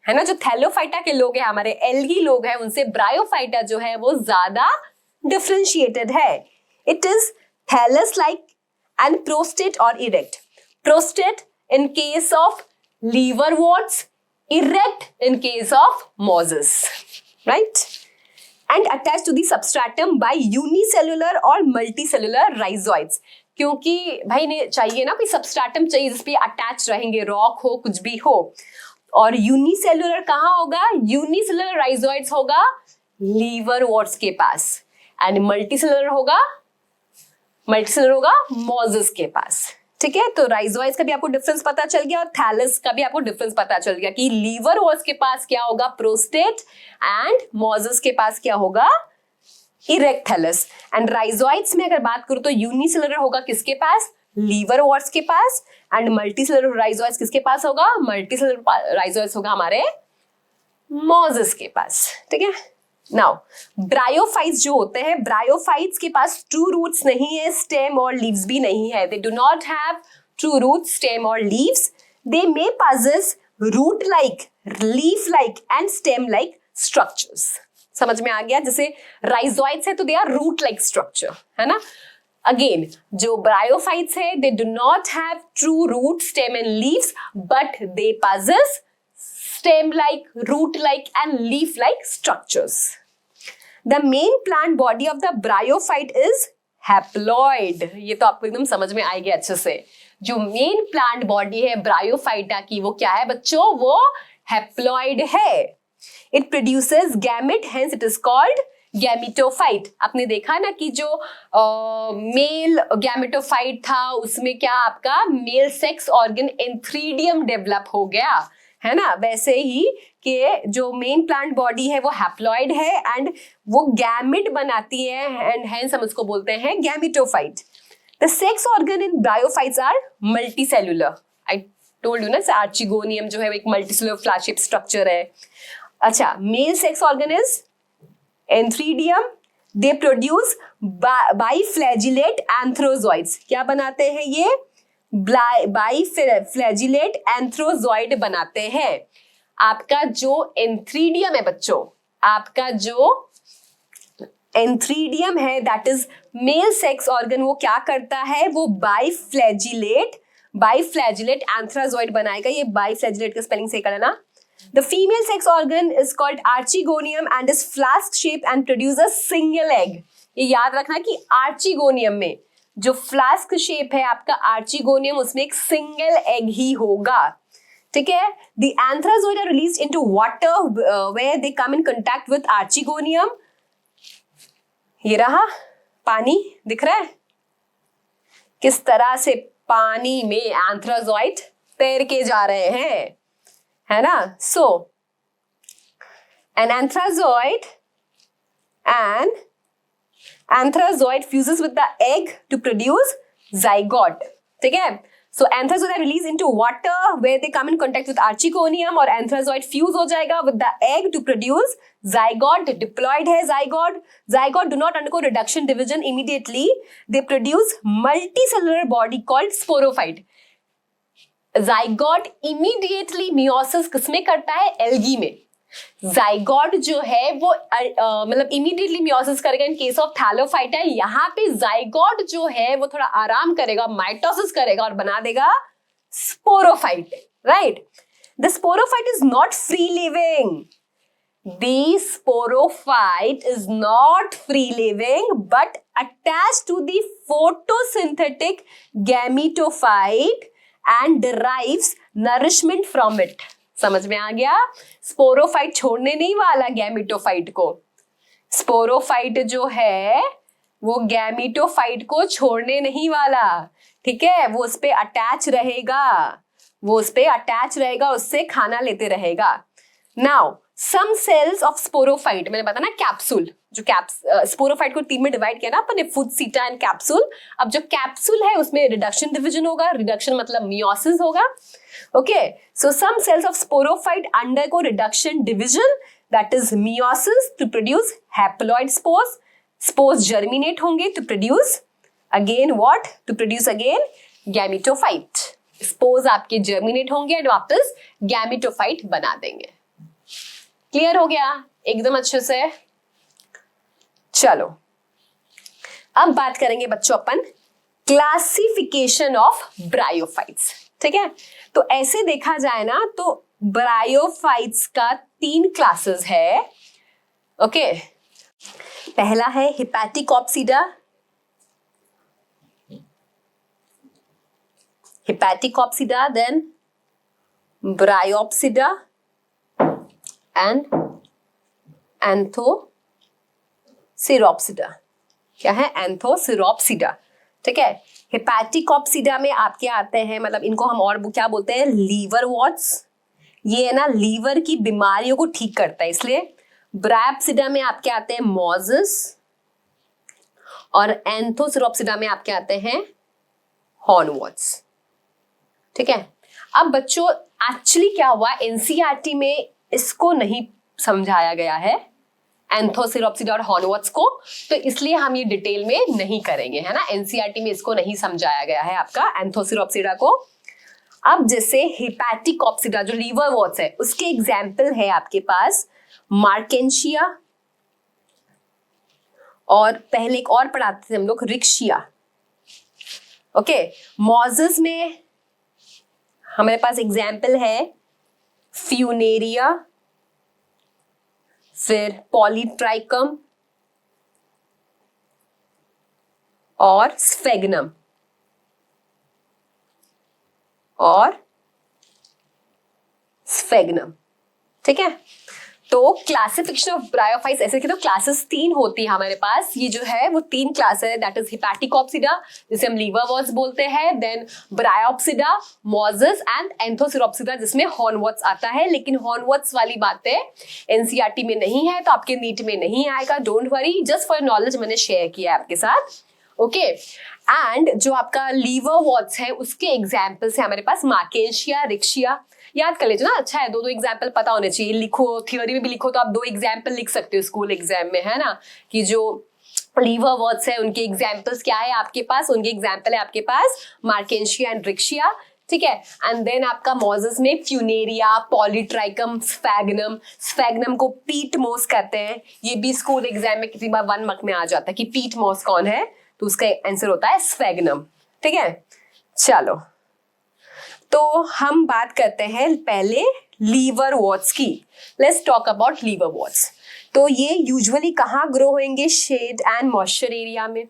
है ना। जो थैलोफाइटा के लोग हैं, हमारे एल्गी लोग हैं, उनसे ब्रायोफाइटा जो है वो ज्यादा डिफरेंशिएटेड है। It is thallus-like and prostate or erect. Prostate in case of liverworts, erect in case of mosses, right? And attached to the substratum by unicellular or multicellular rhizoids। क्योंकि भाई ने चाहिए ना, कोई सबस्ट्रेटम चाहिए जिस पे अटैच रहेंगे, रॉक हो कुछ भी हो। और यूनिसेलुलर कहाँ होगा, यूनिसेलुलर राइजोइड्स होगा लीवरवॉर्ट्स के पास, एंड मल्टीसेलुलर होगा मोजेस के पास। ठीक है, तो राइजोइड्स का भी आपको डिफरेंस पता चल गया और थैलस का भी आपको डिफरेंस पता चल गया कि लीवरवॉर्ट्स के पास क्या होगा, प्रोस्टेट, एंड मोजेस के पास क्या होगा, इरेक्ट थैलस। एंड राइजोइड्स में अगर बात करूं तो यूनिसेलुलर होगा किसके पास, लीवरवॉर्ट्स के पास, एंड मल्टीसेलुलर राइजोइड्स किसके पास होगा, मल्टीसेलुलर राइजोइड्स होगा हमारे मोजेस के पास। ठीक है, नाउ ब्रायोफाइट्स जो होते हैं, ब्रायोफाइट्स के पास ट्रू रूट्स नहीं है, स्टेम और लीव्स भी नहीं है। They do not have true roots, stem और leaves. They may possess root like, leaf like and stem like structures. समझ में आ गया, जैसे राइजोइड्स है तो they are root like structure, है ना। अगेन जो ब्रायोफाइट्स है, they do not have true root, stem and leaves, but they possess stem-like, root-like and leaf-like structures. The main plant body of the bryophyte is haploid. ये तो आपको एकदम समझ में आएगी अच्छे से। जो मेन प्लांट बॉडी है ब्रायोफाइटा की वो क्या है बच्चों, वो हैप्लॉइड है। It produces gamete, hence it is called gametophyte. आपने देखा ना कि जो मेल गैमेटोफाइट था उसमें क्या आपका male sex organ antheridium develop हो गया, है ना। वैसे ही कि जो मेन प्लांट बॉडी है वो हैप्लॉइड है एंड वो गैमेट बनाती है, एंड हेंस हम उसको बोलते हैं gametophyte. The sex organ in bryophytes are multicellular. I told you ना, आर्चिगोनियम जो है एक मल्टीसेलुलर फ्लैश शेप स्ट्रक्चर है। अच्छा, male sex organ is antheridium. They produce biflagellate antherozoids. क्या बनाते हैं ये, बाइफ्लैजिलेट एंथ्रोजॉइड बनाते हैं। आपका जो एंथ्रीडियम है बच्चों, आपका जो एंथ्रीडियम है that is male sex organ, वो क्या करता है, वो बाइफ्लैजिलेट बाइफ्लैजिलेट एंथ्राजॉइड बनाएगा। ये बाइफ्लैजिलेट का स्पेलिंग सही करना। The female sex organ is called archegonium and is flask shaped and produce a single egg. ये याद रखना कि आर्चिगोनियम में जो फ्लास्क शेप है आपका आर्चिगोनियम, उसमें एक सिंगल एग ही होगा। ठीक है। The anthrazoid are released into water where they come in contact with archegonium. ये रहा पानी, दिख रहा है किस तरह से पानी में एंथ्राजॉइड तैर के जा रहे हैं, है ना। सो an anthrazoid fuses with the egg to produce zygote. ठीक है। So anthrazoid are released into water where they come in contact with archegonium और anthrazoid fuse हो जाएगा with the egg to produce zygote. Diploid है zygote. Zygote do not undergo reduction division immediately. They produce multicellular body called sporophyte. Zygote immediately meiosis किसमें करता है? Algae में। Zygote जो है वो मतलब इमीडिएटली मियोसिस करेगा इन केस ऑफ थैलोफाइटा। यहाँ पे जाइगोट जो है वो थोड़ा आराम करेगा, माइटोसिस करेगा और बना देगा sporophyte, right. The sporophyte is not free living. The sporophyte is not free living but attached to the photosynthetic gametophyte and derives nourishment from it. समझ में आ गया? स्पोरोफाइट छोड़ने नहीं वाला गैमेटोफाइट को। स्पोरोफाइट जो है वो गैमेटोफाइट को छोड़ने नहीं वाला, ठीक है। वो उस पे अटैच रहेगा, उससे खाना लेते रहेगा। Now some cells of sporophyte, मैंने बताया ना कैप्सूल, जो स्पोरोफाइट को तीन में डिवाइड किया ना अपन ने, फूड सीटा एंड कैप्सूल। अब जो कैप्सूल है उसमें रिडक्शन डिवीजन होगा, रिडक्शन मतलब मियोसिस होगा। Okay, so some cells of sporophyte undergo reduction division, that is meiosis, to produce haploid spores. Spores germinate होंगे to produce again what? To produce again gametophyte. Spores आपके germinate होंगे और वापस gametophyte बना देंगे। Clear हो गया एकदम अच्छे से? चलो अब बात करेंगे बच्चों अपन क्लासिफिकेशन ऑफ ब्रायोफाइट्स। ठीक है, तो ऐसे देखा जाए ना तो ब्रायोफाइट्स का 3 क्लासेस है। ओके, पहला है हिपैटिकॉप्सिडा, देन ब्रायोप्सिडा एंड एंथोसिरोप्सिडा। क्या है? एंथोसिरोप्सिडा। ठीक है, हिपैटिकॉप्सिडा में आपके आते हैं, मतलब इनको हम और क्या बोलते हैं? Liverworts. ये है ना लीवर की बीमारियों को ठीक करता है, इसलिए। ब्रायोप्सिडा में आपके आते हैं मॉजिस और एंथोसिरोप्सिडा में आपके आते हैं हॉर्नवॉट्स। ठीक है, अब बच्चों एक्चुअली क्या हुआ, एनसीईआरटी में इसको नहीं समझाया गया है एंथोसिरोप्सिडा और हॉर्नवॉट्स को, तो इसलिए हम ये डिटेल में नहीं करेंगे, है ना। एनसीईआरटी में इसको नहीं समझाया गया है आपका एंथोसिरोप्सिडा को। अब जैसे हिपैटिकॉप्सिडा जो लीवर वॉट्स है, उसके एग्जाम्पल है आपके पास मार्केंशिया, और पहले एक और पढ़ाते थे हम लोग, रिक्शिया। ओके, मॉजिस में हमारे पास एग्जाम्पल है फ्यूनेरिया, फिर पॉलीट्राइकम और स्फेगनम ठीक है। तो क्लासिफिकेशन ऑफ ब्रायोफाइट्स ऐसे कि तो क्लासेस 3 होती है हमारे पास। ये जो है वो 3 क्लास है, दैट इज हिपैटिकॉप्सिडा जिसे हम लीवर वॉट्स बोलते हैं, देन ब्रायोप्सिडा, मॉजिस एंड एंथोसिरोप्सिडा जिसमें हॉर्नवॉट्स आता है। लेकिन हॉर्नवॉट्स वाली बातें एनसीईआरटी में नहीं है, तो आपके नीट में नहीं आएगा, don't worry, just for knowledge मैंने शेयर किया है आपके साथ। ओके, एंड जो आपका लीवर वॉट्स है उसके एग्जाम्पल्स है हमारे पास मार्केंशिया, रिक्शिया। याद कर लीजिए ना, अच्छा है, 2 एग्जाम्पल पता होने चाहिए। लिखो, थियोरी में भी लिखो तो आप 2 एग्जाम्पल लिख सकते हो स्कूल एग्जाम में, है ना, कि जो लीवर वॉट्स है उनके एग्जाम्पल्स क्या है आपके पास। उनके एग्जाम्पल है आपके पास मार्केंशिया एंड रिक्शिया, ठीक है। एंड देन आपका मॉजिस में फ्यूनेरिया, पॉलीट्राइकम, स्फेगनम को पीट मोस कहते हैं। ये भी स्कूल एग्जाम में कितनी बार 1 मार्क में आ जाता है कि पीट मोस कौन है, तो उसका आंसर होता है स्फेगनम। ठीक है, चलो तो हम बात करते हैं पहले लीवरवर्ट्स की। Let's talk about liverworts. तो ये यूजुअली कहाँ ग्रो होंगे? शेड एंड मॉइस्चर एरिया में,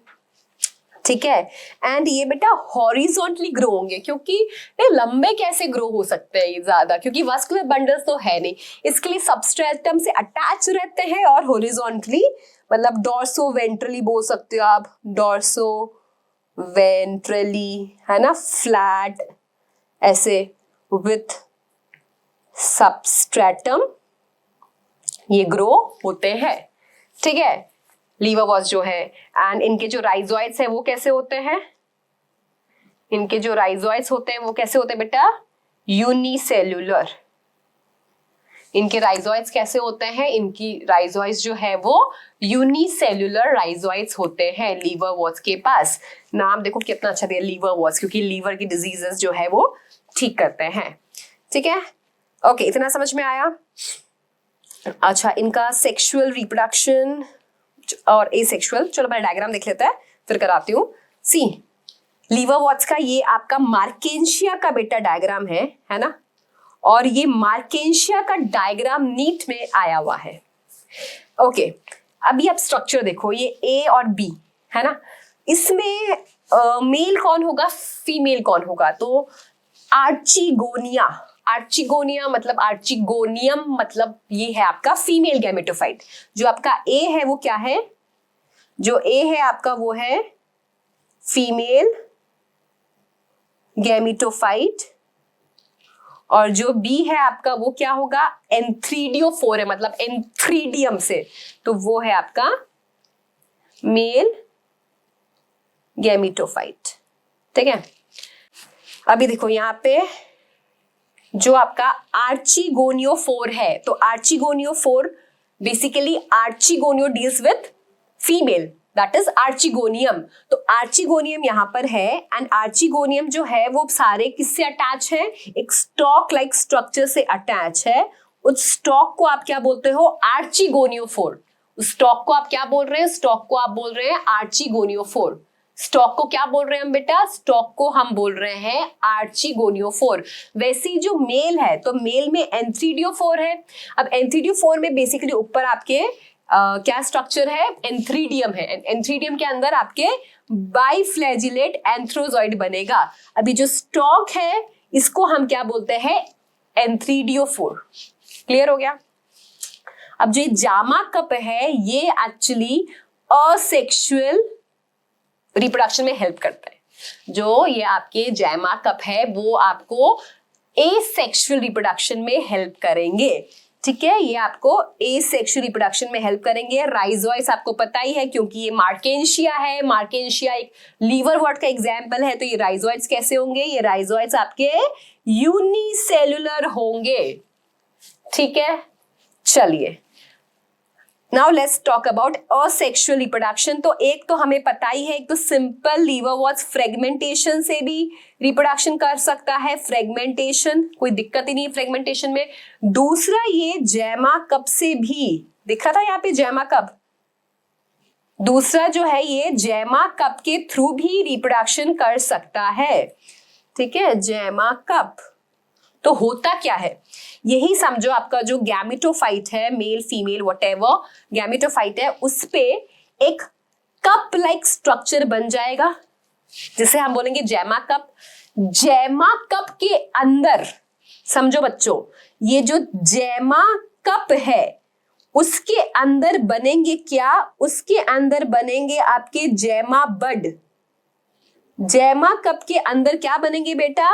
ठीक है। एंड ये बेटा हॉरिजॉन्टली ग्रो होंगे, क्योंकि ये लंबे कैसे ग्रो हो सकते हैं ये ज्यादा, क्योंकि वास्कुलर बंडल्स तो है नहीं, इसके लिए सबस्ट्रेटम से अटैच रहते हैं और हॉरिजॉन्टली, मतलब डॉर्सो वेंट्रली बोल सकते हो आप, डॉर्सो वेंट्रली, है ना, फ्लैट ऐसे विथ सबस्ट्रेटम ये ग्रो होते हैं, ठीक है, लीवरवर्ट्स जो है। एंड इनके जो राइजोइड्स है वो कैसे होते हैं? इनके जो राइजोइड्स होते हैं वो कैसे होते हैं बेटा? यूनिसेल्यूलर। इनके राइजोइड्स कैसे होते हैं? इनकी राइजोइड्स जो है वो यूनिसेल्यूलर राइजोइड्स होते हैं लीवरवर्ट्स के पास। नाम देखो कितना अच्छा दिया, लीवरवर्ट्स, क्योंकि लीवर की डिजीजेस जो है वो ठीक करते हैं, ठीक है। ओके, इतना समझ में आया? अच्छा, इनका सेक्सुअल रिप्रोडक्शन और एसेक्सुअल, चलो मैं डायग्राम देख लेते हैं फिर कराती हूँ। सी, लीवरवर्ट्स का ये आपका मार्केंशिया का बेटा डायग्राम है ना, और ये मार्केंशिया का डायग्राम नीट में आया हुआ है। ओके, अभी आप स्ट्रक्चर देखो, ये ए और बी है ना, इसमें मेल कौन होगा, फीमेल कौन होगा? तो आर्चिगोनिया, आर्चिगोनिया मतलब आर्चिगोनियम मतलब ये है आपका फीमेल गैमेटोफाइट। जो आपका ए है वो क्या है? जो ए है आपका वो है फीमेल गैमेटोफाइट, और जो बी है आपका वो क्या होगा? एंथ्रीडियोफोर है, मतलब एंथ्रीडियम से, तो वो है आपका मेल गैमेटोफाइट, ठीक है। अभी देखो यहाँ पे जो आपका आर्चिगोनियोफोर है, तो archegoniophore basically archegonio deals with female, that is archegonium. तो आर्चिगोनियम यहाँ पर है, एंड आर्चिगोनियम जो है वो सारे किससे अटैच है? एक स्टॉक लाइक स्ट्रक्चर से अटैच है। उस स्टॉक को आप क्या बोलते हो? आर्चिगोनियोफोर। उस स्टॉक को आप क्या बोल रहे हैं? स्टॉक को आप बोल रहे हैं आर्चिगोनियोफोर। स्टॉक को क्या बोल रहे हैं हम बेटा? स्टॉक को हम बोल रहे हैं आर्चिगोनियोफोर। वैसे ही जो मेल है, तो मेल में एंथ्रीडियोफोर है। अब एंथ्रीडियोफोर में बेसिकली ऊपर आपके क्या स्ट्रक्चर है? एंथ्रीडियम है। एंथ्रीडियम के अंदर आपके बाइफ्लैजिलेट एंथ्रोजॉइड बनेगा। अभी जो स्टॉक है इसको हम क्या बोलते हैं? एंथ्रीडियोफोर। क्लियर हो गया? अब जो जामा कप है ये एक्चुअली असेक्सुअल रिप्रोडक्शन में हेल्प करता है। जो ये आपके जैमा कप है वो आपको एसेक्सुअल रिप्रोडक्शन में हेल्प करेंगे, ठीक है। ये आपको एसेक्सुअल रिप्रोडक्शन में हेल्प करेंगे। राइजोइड्स आपको पता ही है, क्योंकि ये मार्केंशिया है। मार्केंशिया एक लीवरवर्ट का एग्जाम्पल है, तो ये राइजोइड्स कैसे होंगे? ये राइजोइड्स आपके यूनिसेल्युलर होंगे, ठीक है। चलिए, now let's talk about asexual reproduction. तो एक तो हमें पता ही है, एक तो सिंपल लीवरवर्ट्स फ्रेगमेंटेशन से भी रिप्रोडक्शन कर सकता है, फ्रेगमेंटेशन, कोई दिक्कत ही नहीं है फ्रेगमेंटेशन में। दूसरा ये जैमा कप से भी, दिख रहा था यहाँ पे जैमा कप, दूसरा जो है ये जैमा कप के थ्रू भी रिप्रोडक्शन कर सकता है, ठीक है, जैमा कप। तो होता क्या है? यही समझो, आपका जो गैमेटोफाइट है, मेल फीमेल व्हाटएवर गैमेटोफाइट है, उस पे एक कप लाइक स्ट्रक्चर बन जाएगा, जिसे हम बोलेंगे जैमा कप। जैमा कप के अंदर, समझो बच्चों, ये जो जैमा कप है उसके अंदर बनेंगे क्या? उसके अंदर बनेंगे आपके जैमा बड। जैमा कप के अंदर क्या बनेंगे बेटा?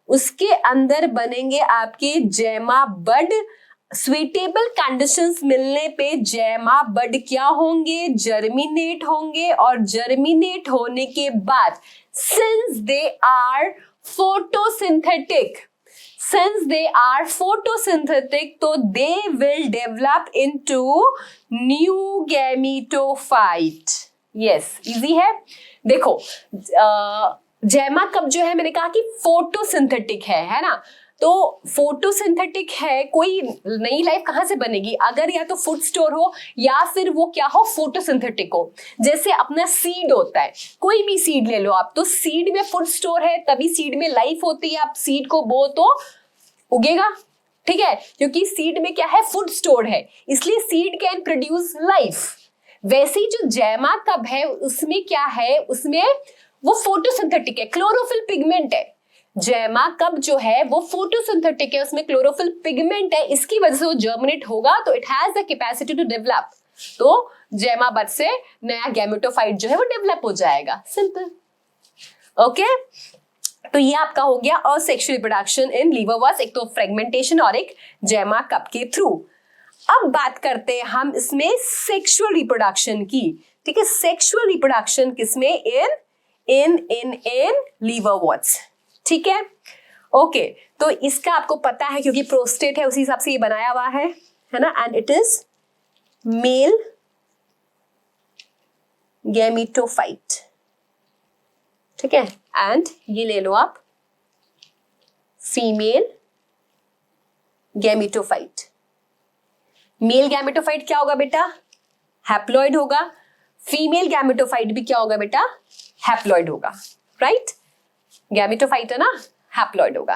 उसके अंदर बनेंगे आपके जैमा बड। स्वीटेबल कंडीशंस मिलने पे जैमा बड क्या होंगे? जर्मिनेट होंगे, और जर्मिनेट होने के बाद सिंस दे आर फोटोसिंथेटिक, तो they will develop into new gametophyte. Yes, easy है। देखो, जैमा कप जो है, मैंने कहा कि फोटोसिंथेटिक है ना, तो फोटोसिंथेटिक है, कोई नई लाइफ कहाँ से बनेगी अगर या तो फूड स्टोर हो या फिर वो क्या हो, फोटोसिंथेटिक हो। जैसे अपना सीड होता है, कोई भी सीड ले लो आप, तो सीड में फूड स्टोर है तभी सीड में लाइफ होती है। आप सीड को बो तो उगेगा, ठीक है, क्योंकि सीड में क्या है, फूड स्टोर है, इसलिए सीड कैन प्रोड्यूस लाइफ। वैसे ही जो जैमा कब है उसमें क्या है, उसमें वो फोटोसिंथेटिक है, क्लोरोफिल पिगमेंट है। जैमा कब जो है वो फोटोसिंथेटिक है, उसमें क्लोरोफिल पिगमेंट है, इसकी वजह से वो जर्मिनेट होगा, तो it has the capacity to develop. तो जैमा बद से नया गैमेटोफाइट जो है वो डेवलप हो जाएगा, सिंपल। ओके, तो ये आपका हो गया असेक्सुअल रिप्रोडक्शन इन लीवरवर्स, एक तो फ्रेगमेंटेशन और एक जैमा कप के थ्रू। अब बात करते हैं हम इसमें सेक्सुअल रिप्रोडक्शन की, ठीक है। सेक्सुअल रिप्रोडक्शन किसमें, इन लीवरवर्ट्स, ठीक है। ओके, तो इसका आपको पता है क्योंकि प्रोस्टेट है उसी हिसाब से ये बनाया हुआ है ना। And it is male gametophyte, ठीक है। एंड ये ले लो आप फीमेल गैमेटोफाइट। मेल गैमेटोफाइट क्या होगा बेटा, हैप्लॉइड होगा। फीमेल गैमेटोफाइट भी क्या होगा बेटा, हैप्लॉइड होगा, राइट। गैमेटोफाइट है ना, हैप्लॉइड होगा।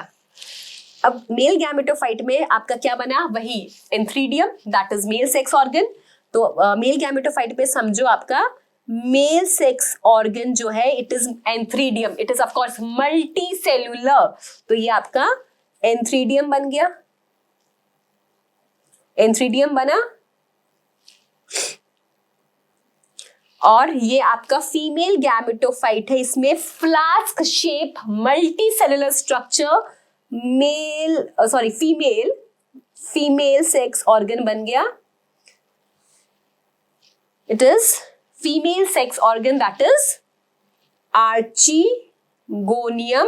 अब मेल गैमेटोफाइट में आपका क्या बना, वही antheridium, that is male sex organ. तो मेल गैमेटोफाइट पे समझो आपका मेल सेक्स ऑर्गन जो है it is antheridium, it is of course multi cellular, तो ये आपका एंथ्रीडियम बन गया, एंथ्रीडियम बना। और ये आपका फीमेल गैमेटोफाइट है, इसमें flask shape multi cellular structure female sex organ बन गया। It is female sex organ that is archegonium.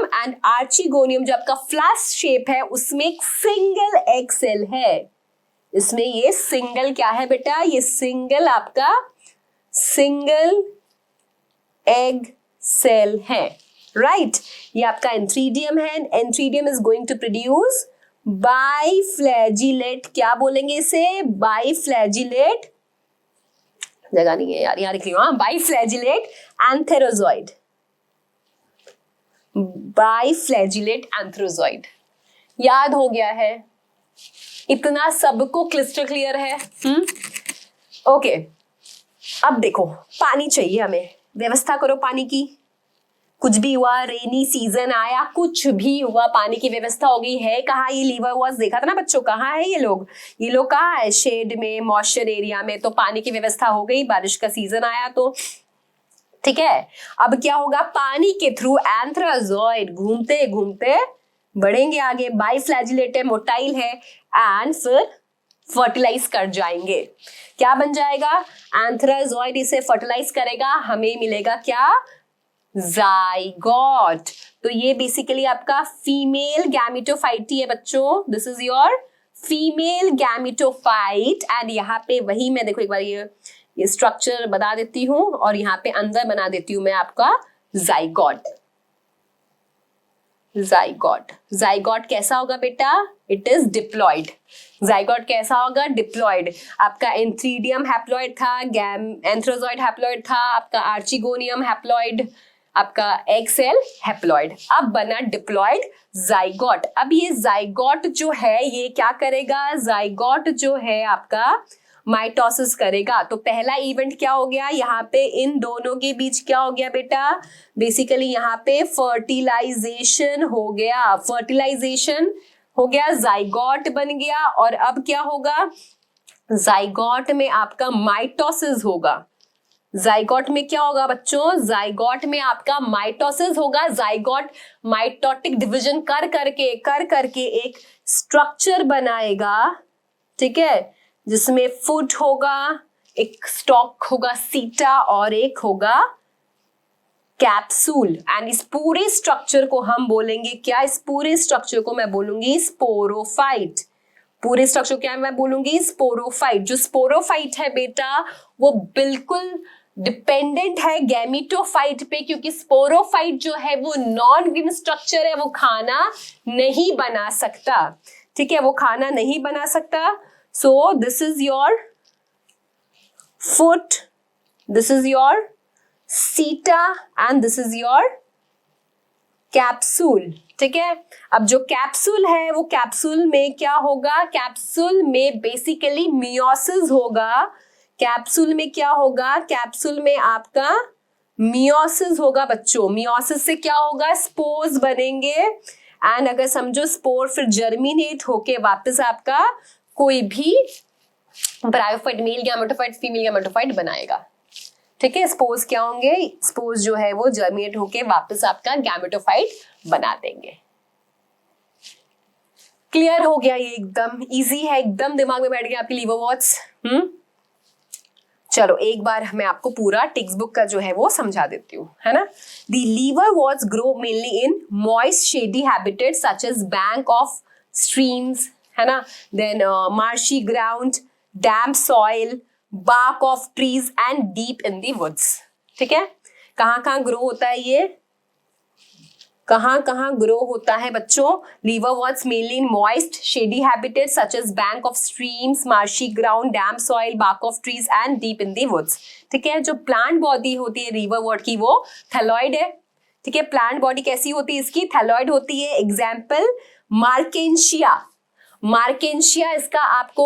And archegonium जो आपका फ्लास्क शेप है उसमें एक सिंगल एग सेल है, इसमें ये सिंगल क्या है बेटा, ये सिंगल आपका सिंगल एग सेल है, राइट। ये आपका एंथ्रीडियम है। Antheridium is going to produce biflagellate, क्या बोलेंगे इसे, बाइफ्लैजिलेट, जगह नहीं है यार, यहाँ लिख लियो, बाइफ्लैजिलेट एंथेरोजॉइड, बाइफ्लैजिलेट एंथेरोजॉइड। याद हो गया है, इतना सबको क्लिस्टर क्लियर है। ओके, अब देखो पानी चाहिए हमें, व्यवस्था करो पानी की। कुछ भी हुआ, रेनी सीजन आया, कुछ भी हुआ, पानी की व्यवस्था हो गई है। कहाँ ये लीवर वॉज देखा था ना बच्चों, कहाँ है ये लोग कहाँ है, शेड में, मॉइस्चर एरिया में। तो पानी की व्यवस्था हो गई, बारिश का सीजन आया तो, ठीक है। अब क्या होगा, पानी के थ्रू एंथ्राजॉइड घूमते घूमते बढ़ेंगे आगे, बाइफ्लैजिलेट है, मोटाइल है, एंड फिर फर्टिलाइज कर जाएंगे। क्या बन जाएगा, एंथ्राजॉइड इसे फर्टिलाइज करेगा, हमें मिलेगा क्या, जाइगोट। तो ये बेसिकली आपका फीमेल गैमेटोफाइट है बच्चों, this is your female gametophyte. And यहाँ पे वही मैं देखो एक बार ये स्ट्रक्चर बता देती हूँ और यहाँ पे अंदर बना देती हूँ मैं आपका जाइगोट। जाइगोट कैसा होगा बेटा, इट इज डिप्लॉइड। जाइगोट कैसा होगा, डिप्लॉइड। आपका एंथ्रीडियम हैप्लॉइड था, एंथ्रोजॉइड हैप्लॉइड था, आपका आर्चिगोनियम हैप्लॉइड, आपका एग सेल हैप्लॉइड। अब बना डिप्लॉइड जाइगोट। अब ये जाइगोट जो है ये क्या करेगा, जाइगोट जो है आपका माइटोसिस करेगा। तो पहला इवेंट क्या हो गया, यहाँ पे इन दोनों के बीच क्या हो गया बेटा, बेसिकली यहाँ पे फर्टिलाइजेशन हो गया, फर्टिलाइजेशन हो गया, जाइगोट बन गया। और अब क्या होगा, जाइगोट में आपका माइटोसिस होगा। जाइगोट में क्या होगा बच्चों, जाइगोट में आपका माइटोसिस होगा। जाइगोट माइटोटिक डिवीजन कर करके एक स्ट्रक्चर बनाएगा, ठीक है, जिसमें फुट होगा, एक स्टॉक होगा सीटा, और एक होगा कैप्सूल। एंड इस पूरे स्ट्रक्चर को हम बोलेंगे क्या, इस पूरे स्ट्रक्चर को मैं बोलूंगी स्पोरोफाइट। पूरे स्ट्रक्चर क्या मैं बोलूंगी, स्पोरोफाइट। जो स्पोरोफाइट है बेटा वो बिल्कुल डिपेंडेंट है गैमेटोफाइट पे, क्योंकि स्पोरोफाइट जो है वो नॉन लिविंग स्ट्रक्चर है, वो खाना नहीं बना सकता, ठीक है, वो खाना नहीं बना सकता. So this is your foot, this is your seta and this is your capsule, ठीक है. अब जो कैप्सूल है वो कैप्सूल में क्या होगा, कैप्सूल में बेसिकली मियोसिस होगा. कैप्सूल में क्या होगा, कैप्सूल में आपका मियोसिस होगा बच्चों. मियोसिस से क्या होगा, स्पोर्स बनेंगे एंड अगर समझो स्पोर फिर जर्मिनेट होके वापस आपका कोई भी bryophyte, male gametophyte female gametophyte बनाएगा, ठीक है. स्पोर्स क्या होंगे, स्पोर्स जो है वो जर्मिनेट होके वापस आपका गैमेटोफाइट बना देंगे. क्लियर हो गया, ये एकदम इजी है, एकदम दिमाग में बैठ गया आपके लीवरवॉर्ट्स. चलो एक बार मैं आपको पूरा टेक्स्ट बुक का जो है वो समझा देती हूँ, है ना. The liverworts grow mainly in moist shady habitat such as bank of streams, है ना, then marshy ground, damp soil, bark of trees and deep in the woods, ठीक है. कहाँ ग्रो होता है ये, कहाँ ग्रो होता है बच्चों. Liverworts mainly in moist shady habitats such as bank of streams, marshy ground, damp soil, bark of trees and deep in the woods, ठीक है. जो प्लांट बॉडी होती है लीवरवॉर्ट की वो थैलॉइड है, ठीक है. प्लांट बॉडी कैसी होती है इसकी, थैलॉइड होती है. एग्जाम्पल मार्केंशिया, मार्केंशिया इसका आपको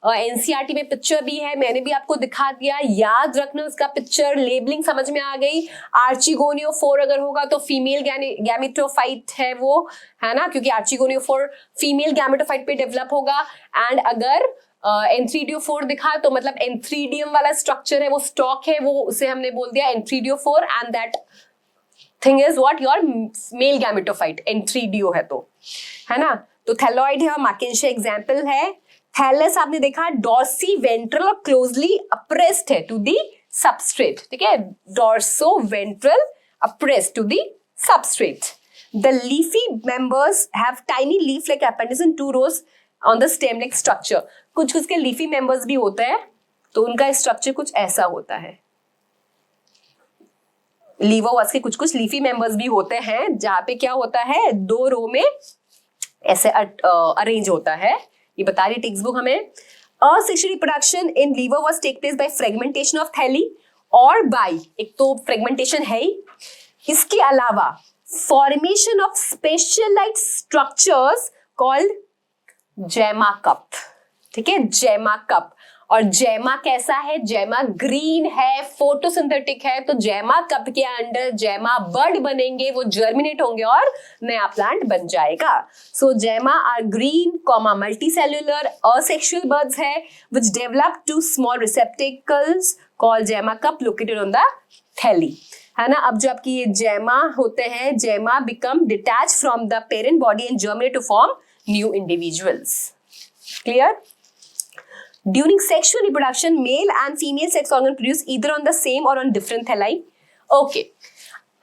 एनसीईआरटी में पिक्चर भी है, मैंने भी आपको दिखा दिया, याद रखना उसका पिक्चर, लेबलिंग समझ में आ गई. आर्चिगोनियोफोर अगर होगा तो फीमेल गैमेटोफाइट है वो, है ना, क्योंकि आर्चिगोनियोफोर फीमेल गैमेटोफाइट पे डेवलप होगा. एंड अगर एंथ्रीडियोफोर दिखा तो मतलब एंथ्रीडियम वाला स्ट्रक्चर है, वो स्टॉक है, वो उसे हमने बोल दिया antheridiophore and that thing is what your male gametophyte, antheridio है तो, है ना. तो थैलॉइड है और मार्केंशिया एग्जाम्पल है. थैलस आपने देखा डॉर्सी वेंट्रल और क्लोजली अप्रेस्ड है टू दी सबस्ट्रेट, ठीक है. Dorsoventral appressed to the substrate. The leafy members have tiny leaf like appendages in 2 rows on the stem like structure. कुछ के leafy members भी होते हैं तो उनका स्ट्रक्चर कुछ ऐसा होता है. लीवरवॉर्ट्स के कुछ लीफी मेंबर्स भी होते हैं जहां पे क्या होता है 2 रो में ऐसे अरेंज होता है. ये बता रही टेक्स्ट बुक हमें. Asexual reproduction in liverworts take place by fragmentation of thalli और बाय, एक तो फ्रेगमेंटेशन है ही, इसके अलावा formation of specialized structures called gemma cup, ठीक है. जैमा कप. और जैमा कैसा है, जैमा ग्रीन है, फोटोसिंथेटिक है, तो जैमा कप के अंडर जैमा बर्ड बनेंगे, वो जर्मिनेट होंगे और नया प्लांट बन जाएगा. So gemma are green comma multicellular asexual buds है which develop to small receptacles called gemma cup located on the thalli, है ना. अब जो आपकी ये जैमा होते हैं, gemma become detach from the parent body and germinate to form new individuals. Clear. During sexual reproduction, male and female sex organ produce either on the same or on different thalli. Okay.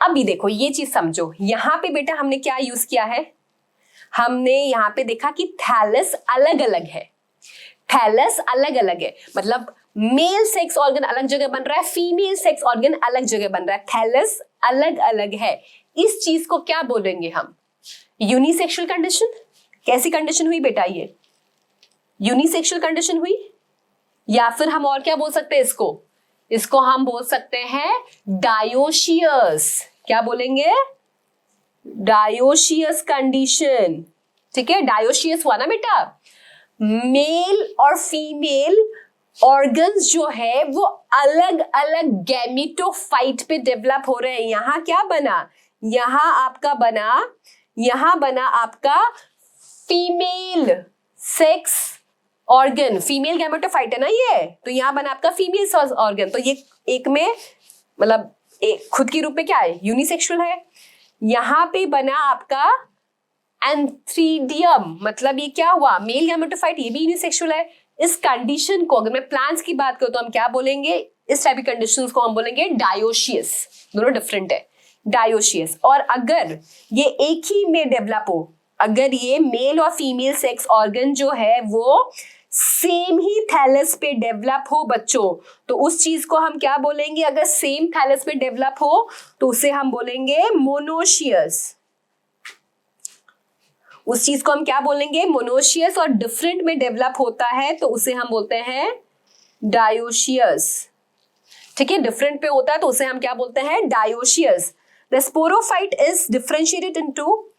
अभी देखो ये चीज समझो, यहाँ पे बेटा हमने क्या यूज किया है, हमने यहाँ पे देखा कि थैलस अलग अलग है. थैलस अलग अलग है मतलब मेल सेक्स ऑर्गन अलग जगह बन रहा है, फीमेल सेक्स ऑर्गन अलग जगह बन रहा है, थैलस अलग अलग है. इस चीज को क्या बोलेंगे हम, यूनिसेक्सुअल कंडीशन. कैसी कंडीशन हुई बेटा, ये यूनिसेक्सुअल कंडीशन हुई. या फिर हम और क्या बोल सकते हैं इसको हम बोल सकते हैं डायोशियस. क्या बोलेंगे, डायोशियस कंडीशन, ठीक है. डायोशियस हुआ ना बेटा, मेल और फीमेल ऑर्गन्स जो है वो अलग अलग गैमेटोफाइट पे डेवलप हो रहे हैं. यहाँ क्या बना, यहाँ बना आपका female sex organ, female gametophyte है ना ये, तो यहाँ बना आपका फीमेल ऑर्गन. तो ये एक में मतलब एक खुद की रूप में क्या है, यूनिसेक्सुअल है. यहाँ पे बना आपका एंथ्रीडियम, मतलब ये क्या हुआ, मेल गैमेटोफाइट, ये भी यूनिसेक्सुअल है. इस कंडीशन को अगर मैं प्लांट्स की बात करूं तो हम क्या बोलेंगे, इस टाइप की कंडीशंस को हम बोलेंगे डायोशियस. दोनों डिफरेंट है, डायोशियस. और अगर ये एक ही में डेवलप हो, अगर ये मेल और फीमेल सेक्स ऑर्गन जो है वो सेम ही थैलस पे डेवलप हो बच्चों, तो उस चीज को हम क्या बोलेंगे? अगर सेम थैलस पे डेवलप हो तो उसे हम बोलेंगे मोनोशियस। उस चीज को हम क्या बोलेंगे? मोनोशियस। और डिफरेंट में डेवलप होता है तो उसे हम बोलते हैं डायोशियस। ठीक है, डिफरेंट पे होता है तो उसे हम क्या बोलते हैं? Dioecious. The sporophyte is differentiated into,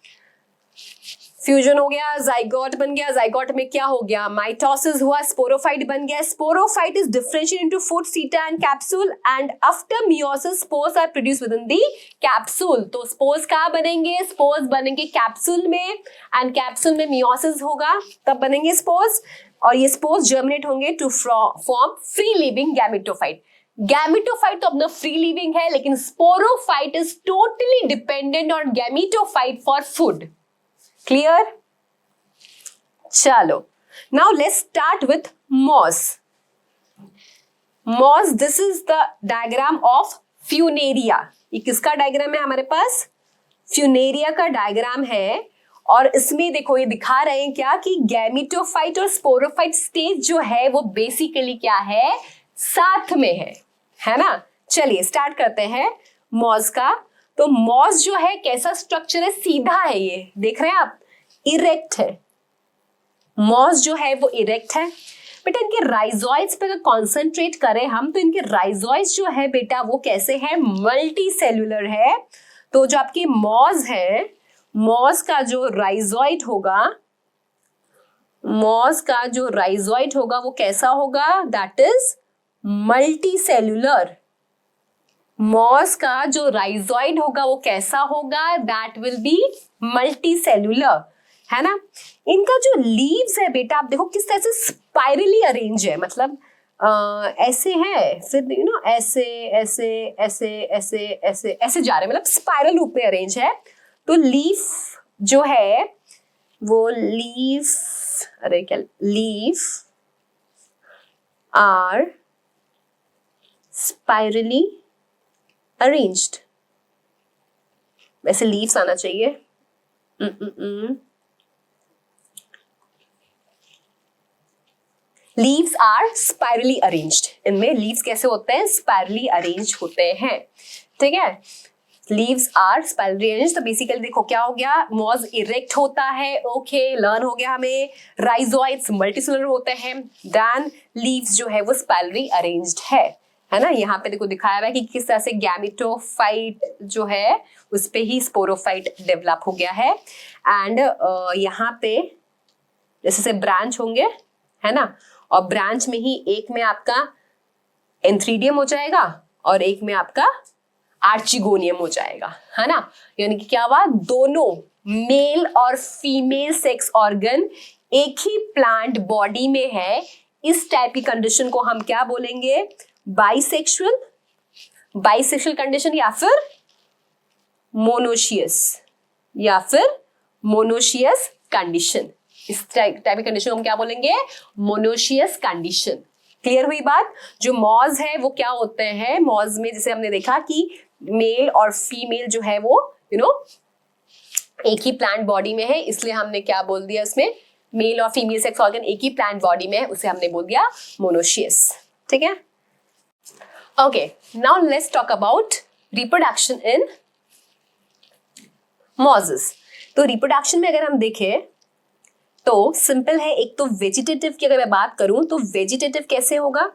fusion हो गया, जाइगोट बन गया, जाइगोट में क्या हो गया? माइटोसिस हुआ, स्पोरोफाइट बन गया। Sporophyte is differentiated into foot, seta and capsule, and after meiosis spores are produced within the capsule. तो स्पोर्स कहाँ बनेंगे? स्पोर्स बनेंगे कैप्सूल में, एंड कैप्सूल में मियोसिस होगा, तब बनेंगे स्पोर्स, और ये स्पोर्स जर्मिनेट होंगे to form free living gametophyte. Gametophyte तो अपना फ्री लिविंग है, लेकिन sporophyte is totally dependent on gametophyte for food. Clear? चलो, now let's start with moss. Moss, this is the diagram of Funaria. ये किसका diagram है हमारे पास? फ्यूनेरिया का डायग्राम है। और इसमें देखो ये दिखा रहे हैं क्या कि गैमेटोफाइट और स्पोरोफाइट स्टेज जो है वो बेसिकली क्या है? साथ में है ना? चलिए स्टार्ट करते हैं मॉस का। तो मॉस जो है कैसा स्ट्रक्चर है? सीधा है, ये देख रहे हैं आप, इरेक्ट है। मॉस जो है वो इरेक्ट है। बेटा इनके राइजोइड्स पे अगर कॉन्सेंट्रेट करें हम तो इनके राइजोइड्स जो है बेटा वो कैसे है? मल्टी सेल्यूलर है। तो जो आपकी मॉस है, मॉस का जो राइजोइड होगा, मॉस का जो राइजोइड होगा वो कैसा होगा? That is multicellular. Moss का जो राइजोइड होगा वो कैसा होगा? That will be multicellular, है ना? इनका जो लीव्स है बेटा आप देखो किस तरह से स्पाइरली अरेंज है, मतलब ऐसे है, फिर यू नो ऐसे ऐसे ऐसे ऐसे ऐसे ऐसे जा रहे हैं, मतलब स्पाइरल रूप में अरेंज है। तो लीफ जो है वो लीफ, अरे क्या, लीफ आर स्पाइरली अरेंज्ड। वैसे लीव्स आना चाहिए। Leaves are spirally arranged. इनमें लीव्स कैसे होते हैं? स्पाइरली अरेंज होते हैं। ठीक है, लीव्स आर स्पाइरली अरेंज्ड। तो बेसिकली देखो क्या हो गया? मॉस इरेक्ट होता है, ओके लर्न हो गया हमें। राइजोइड्स मल्टीसेलुलर होते हैं, देन लीव्स जो है वो स्पाइरली अरेंज्ड है ना? यहाँ पे देखो दिखाया हुआ है कि किस तरह से गैमेटोफाइट जो है उस पे ही स्पोरोफाइट डेवलप हो गया है। एंड यहाँ पे जैसे से ब्रांच होंगे, है ना? और ब्रांच में ही एक में आपका एंथ्रीडियम हो जाएगा और एक में आपका आर्चिगोनियम हो जाएगा, है ना? यानी कि क्या हुआ? दोनों मेल और फीमेल सेक्स ऑर्गन एक ही प्लांट बॉडी में है। इस टाइप की कंडीशन को हम क्या बोलेंगे? बाइसेक्सुअल, बाइसेक्सुअल कंडीशन, या फिर मोनोशियस, या फिर मोनोशियस कंडीशन। इस टाइप की कंडीशन को हम क्या बोलेंगे? Monoecious condition. क्लियर हुई बात? जो मॉज है वो क्या होते हैं? मॉज में जैसे हमने देखा कि मेल और फीमेल जो है वो एक ही प्लांट बॉडी में है, इसलिए हमने क्या बोल दिया इसमें? मेल और फीमेल सेक्स ऑर्गन एक ही प्लांट बॉडी में है, उसे हमने बोल दिया मोनोशियस। ठीक है, okay now let's talk about reproduction in mosses. तो रिप्रोडक्शन में अगर हम देखें तो सिंपल है। एक तो वेजिटेटिव की अगर मैं बात करूं तो वेजिटेटिव कैसे होगा?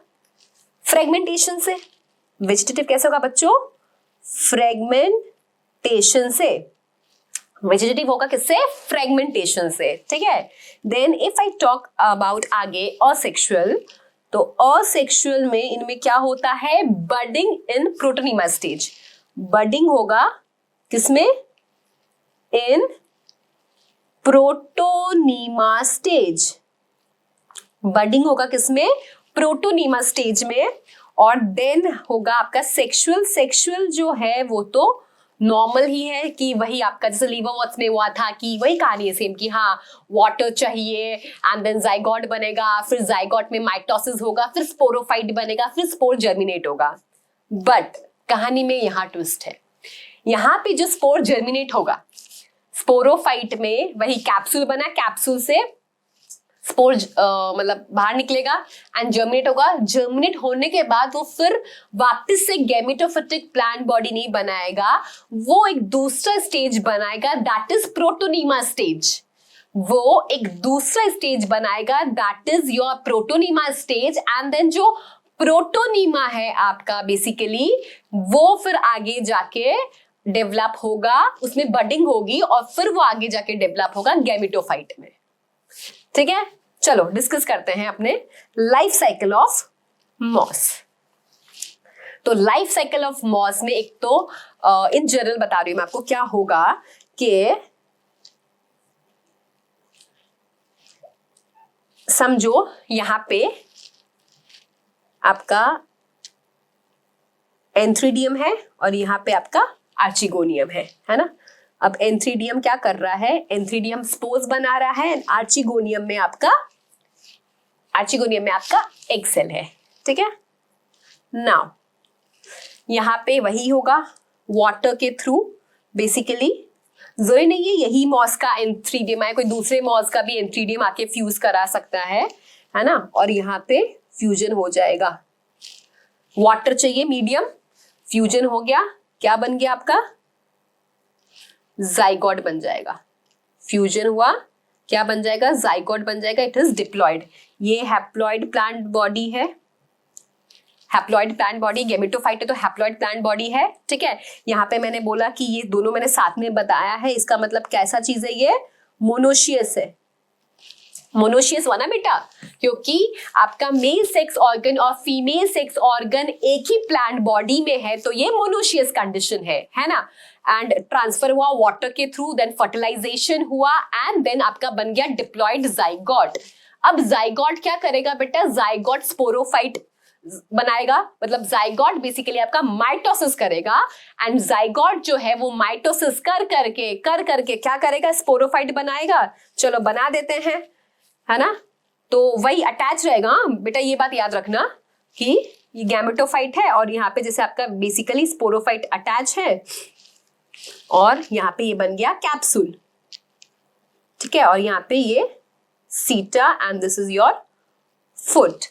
फ्रेगमेंटेशन से। वेजिटेटिव कैसे होगा बच्चों? फ्रेगमेंटेशन से। वेजिटेटिव होगा किससे? फ्रेगमेंटेशन से। ठीक है, then if I talk about आगे असेक्सुअल, तो असेक्सुअल में इनमें क्या होता है? Budding in protonema stage. Budding होगा किसमें? इन प्रोटोनीमा स्टेज। बडिंग होगा किसमें? प्रोटोनीमा स्टेज में। और देन होगा आपका सेक्सुअल। सेक्सुअल जो है वो तो नॉर्मल ही है कि वही आपका जैसे लीवरवॉर्ट्स में हुआ था कि वही कहानी है सेम कि हाँ वाटर चाहिए एंड देन जाइगोट बनेगा, फिर जाइगोट में माइटोसिस होगा, फिर स्पोरोफाइट बनेगा, फिर स्पोर जर्मिनेट होगा। बट कहानी में यहाँ ट्विस्ट है। यहाँ पे जो स्पोर जर्मिनेट होगा स्पोरोफाइट में, वही कैप्सूल बना, कैप्सूल से स्पोर मतलब बाहर निकलेगा एंड जर्मिनेट होगा। जर्मिनेट होने के बाद वो फिर वापस से गैमेटोफिटिक प्लांट बॉडी नहीं बनाएगा, वो एक दूसरा स्टेज बनाएगा, दैट इज प्रोटोनीमा स्टेज। वो एक दूसरा स्टेज बनाएगा, that is your protonema stage. And then जो प्रोटोनीमा है आपका बेसिकली वो फिर आगे जाके डेवलप होगा, उसमें बडिंग होगी और फिर वो आगे जाके डेवलप होगा गैमेटोफाइट में। ठीक है, चलो डिस्कस करते हैं अपने लाइफ साइकिल ऑफ मॉस। तो लाइफ साइकिल ऑफ मॉस में एक तो इन जनरल बता रही हूं मैं आपको क्या होगा कि समझो यहां पे आपका एंथ्रीडियम है और यहां पे आपका आर्चिगोनियम है ना। अब एंथ्रीडियम क्या कर रहा है, एंथ्रीडियम स्पोर्स बना रहा है, आर्चिगोनियम में आपका एग सेल है। ठीक है, नाउ यहां पे वही होगा वाटर के थ्रू बेसिकली। जरूरी नहीं है यही मॉस का एंथ्रीडियम है, कोई दूसरे मॉस का भी एंथ्रीडियम आके फ्यूज करा सकता है ना। और यहाँ पे फ्यूजन हो जाएगा, वाटर चाहिए मीडियम, फ्यूजन हो गया, क्या बन गया आपका जाइगोट बन जाएगा। फ्यूजन हुआ, क्या बन जाएगा जाइगोट बन जाएगा, इट इज डिप्लॉयड। ये हैप्लॉयड प्लांट बॉडी है, हैप्लॉयड प्लांट बॉडी, गैमेटोफाइट है तो हैप्लॉयड प्लांट बॉडी है। ठीक है, यहाँ पे मैंने बोला कि ये दोनों मैंने साथ में बताया है, इसका मतलब कैसा चीज है, ये मोनोशियस है। मोनोशियस हुआ ना बेटा, क्योंकि आपका मेल सेक्स ऑर्गन और फीमेल सेक्स ऑर्गन एक ही प्लांट बॉडी में है, तो ये मोनोशियस कंडीशन है ना। एंड ट्रांसफर हुआ वाटर के थ्रू, देन फर्टिलाइजेशन हुआ एंड देन आपका बन गया डिप्लॉयड जाइगोट। अब जाइगोट क्या करेगा बेटा, जाइगोट स्पोरोफाइट बनाएगा, मतलब जाइगोट बेसिकली आपका माइटोसिस करेगा एंड जाइगोट जो है वो माइटोसिस कर करके क्या करेगा, स्पोरोफाइट बनाएगा। चलो बना देते हैं, है ना। तो वही अटैच रहेगा बेटा, ये बात याद रखना कि ये गैमेटोफाइट है और यहाँ पे जैसे आपका बेसिकली स्पोरोफाइट अटैच है और यहाँ पे ये बन गया कैप्सूल। ठीक है, और यहाँ पे ये सीटा and this is your foot.